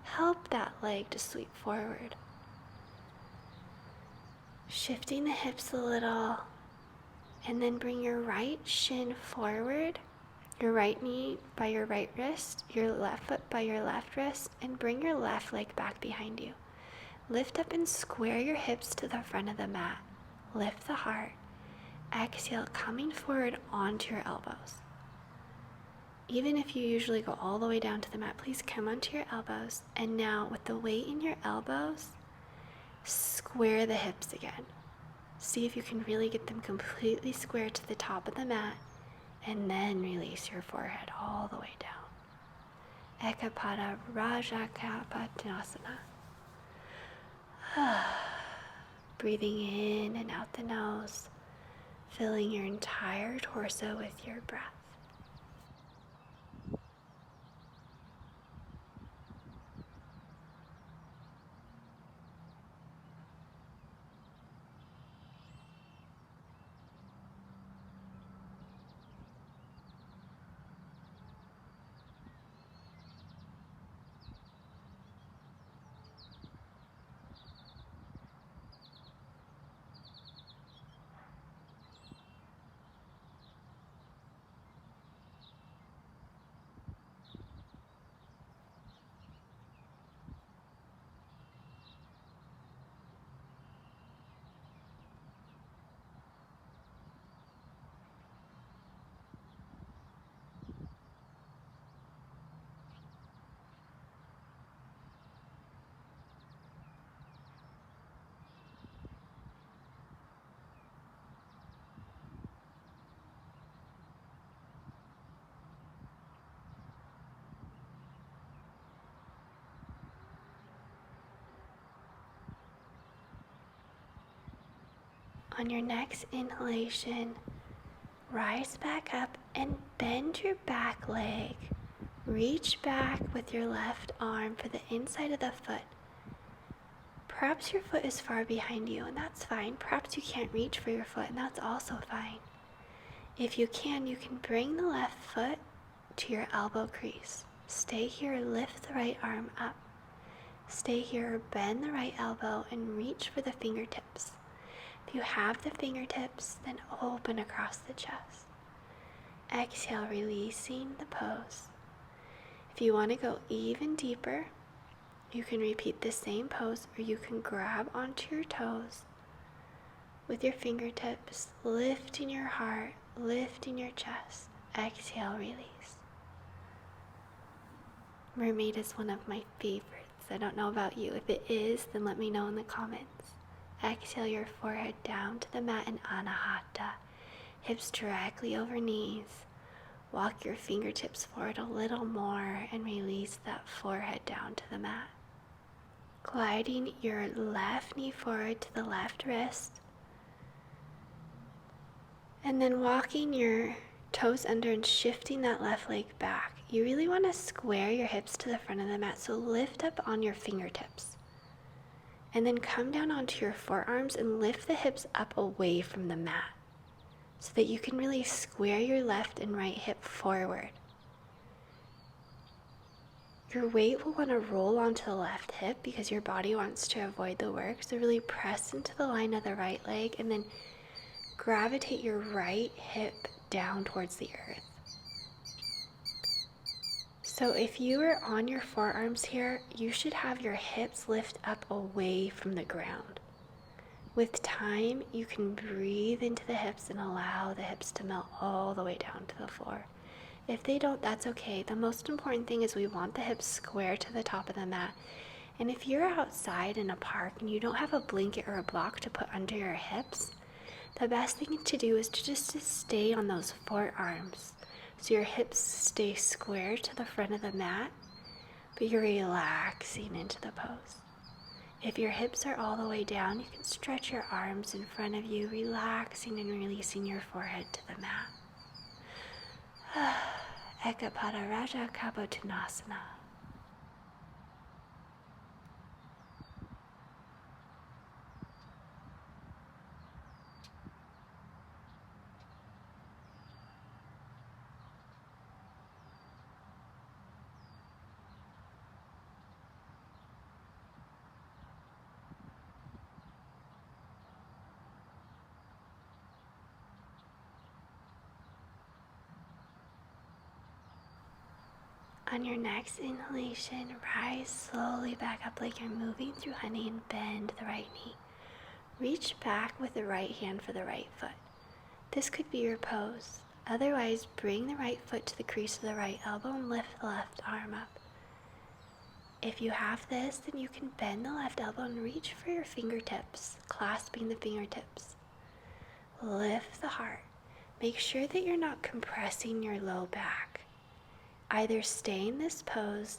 A: help that leg to sweep forward. Shifting the hips a little, and then bring your right shin forward, your right knee by your right wrist, your left foot by your left wrist, and bring your left leg back behind you. Lift up and square your hips to the front of the mat. Lift the heart. Exhale, coming forward onto your elbows. Even if you usually go all the way down to the mat, please come onto your elbows. And now with the weight in your elbows, square the hips again. See if you can really get them completely square to the top of the mat, and then release your forehead all the way down. Ekapada Rajakapatanasana. Breathing in and out the nose, filling your entire torso with your breath. On your next inhalation, rise back up and bend your back leg. Reach back with your left arm for the inside of the foot. Perhaps your foot is far behind you, and that's fine. Perhaps you can't reach for your foot, and that's also fine. If you can bring the left foot to your elbow crease. Stay here, lift the right arm up. Stay here, bend the right elbow, and reach for the fingertips. If you have the fingertips, then open across the chest. Exhale, releasing the pose. If you want to go even deeper, you can repeat the same pose, or you can grab onto your toes with your fingertips, lifting your heart, lifting your chest. Exhale, release. Mermaid is one of my favorites. I don't know about you. If it is, then let me know in the comments. Exhale your forehead down to the mat in Anahata. Hips directly over knees. Walk your fingertips forward a little more and release that forehead down to the mat. Gliding your left knee forward to the left wrist. And then walking your toes under and shifting that left leg back. You really want to square your hips to the front of the mat, so lift up on your fingertips. And then come down onto your forearms and lift the hips up away from the mat so that you can really square your left and right hip forward. Your weight will want to roll onto the left hip because your body wants to avoid the work. So really press into the line of the right leg and then gravitate your right hip down towards the earth. So if you are on your forearms here, you should have your hips lift up away from the ground. With time, you can breathe into the hips and allow the hips to melt all the way down to the floor. If they don't, that's okay. The most important thing is we want the hips square to the top of the mat. And if you're outside in a park and you don't have a blanket or a block to put under your hips, the best thing to do is to stay on those forearms. So your hips stay square to the front of the mat, but you're relaxing into the pose. If your hips are all the way down, you can stretch your arms in front of you, relaxing and releasing your forehead to the mat. Ekapada Rajakapatanasana. On your next inhalation, rise slowly back up like you're moving through honey and bend the right knee. Reach back with the right hand for the right foot. This could be your pose. Otherwise, bring the right foot to the crease of the right elbow and lift the left arm up. If you have this, then you can bend the left elbow and reach for your fingertips, clasping the fingertips. Lift the heart. Make sure that you're not compressing your low back. Either stay in this pose,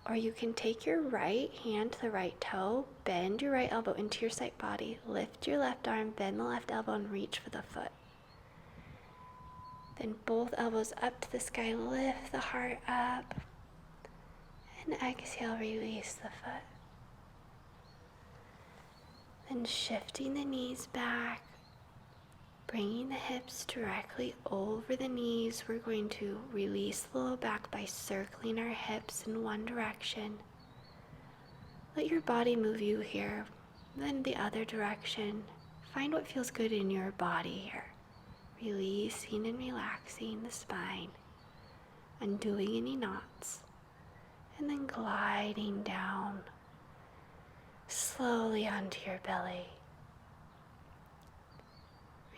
A: or you can take your right hand to the right toe, bend your right elbow into your side body, lift your left arm, bend the left elbow, and reach for the foot. Then both elbows up to the sky, lift the heart up, and exhale, release the foot. Then shifting the knees back, bringing the hips directly over the knees. We're going to release the low back by circling our hips in one direction. Let your body move you here, then the other direction. Find what feels good in your body here. Releasing and relaxing the spine, undoing any knots, and then gliding down slowly onto your belly.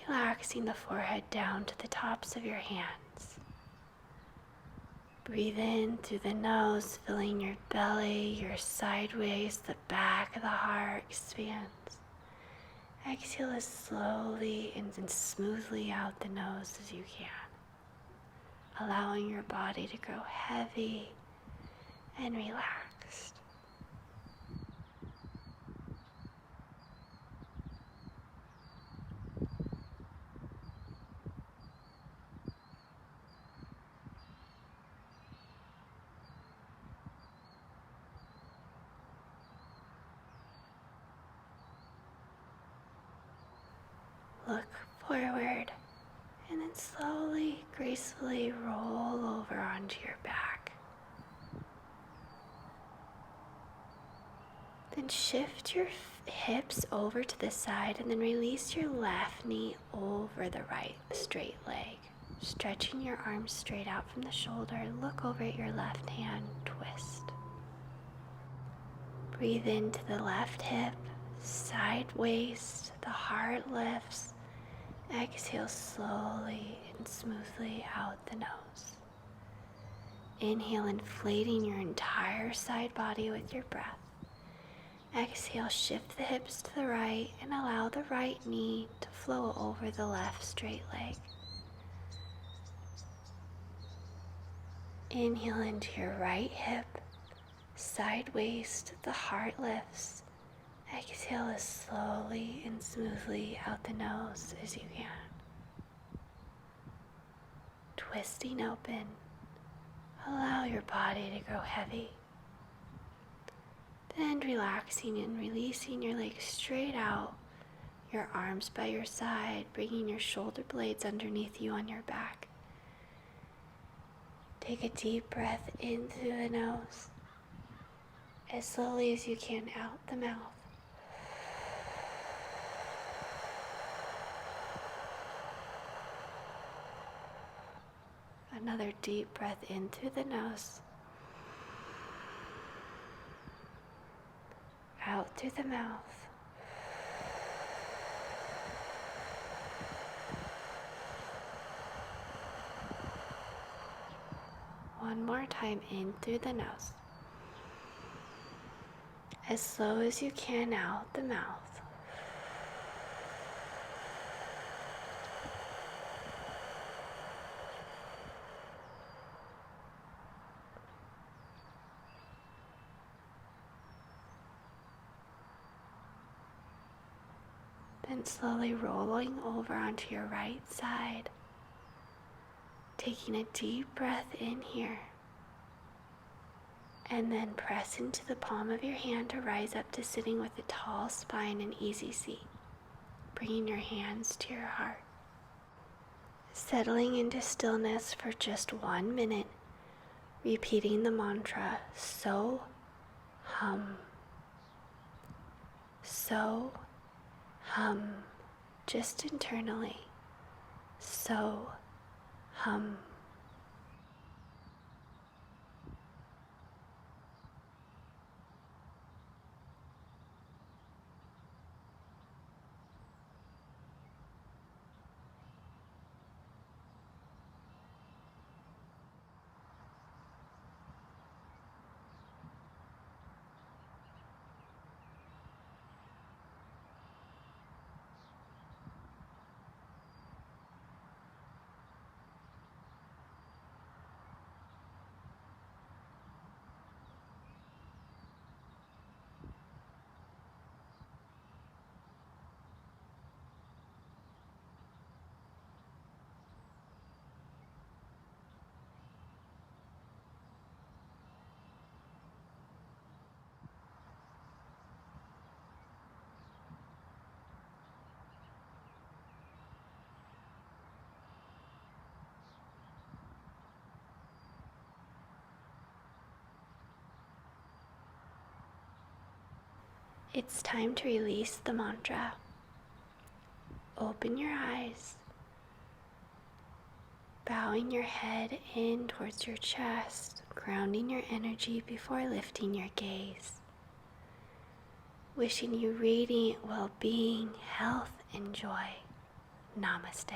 A: Relaxing the forehead down to the tops of your hands. Breathe in through the nose, filling your belly, your sideways, the back of the heart expands. Exhale as slowly and smoothly out the nose as you can, allowing your body to grow heavy and relaxed. Look forward and then slowly, gracefully roll over onto your back. Then shift your hips over to the side and then release your left knee over the right straight leg. Stretching your arms straight out from the shoulder, look over at your left hand, twist. Breathe into the left hip, side waist, the heart lifts. Exhale slowly and smoothly out the nose. Inhale, inflating your entire side body with your breath. Exhale, shift the hips to the right and allow the right knee to flow over the left straight leg. Inhale into your right hip, side waist, the heart lifts. Exhale as slowly and smoothly out the nose as you can. Twisting open, allow your body to grow heavy. Then relaxing and releasing your legs straight out, your arms by your side, bringing your shoulder blades underneath you on your back. Take a deep breath in through the nose, as slowly as you can out the mouth. Another deep breath in through the nose, out through the mouth. One more time in through the nose. As slow as you can out the mouth. Then slowly rolling over onto your right side. Taking a deep breath in here. And then press into the palm of your hand to rise up to sitting with a tall spine and easy seat. Bringing your hands to your heart. Settling into stillness for just 1 minute. Repeating the mantra, so hum. So hum, just internally. So hum. It's time to release the mantra. Open your eyes, bowing your head in towards your chest, grounding your energy before lifting your gaze. Wishing you radiant well-being, health, and joy. Namaste.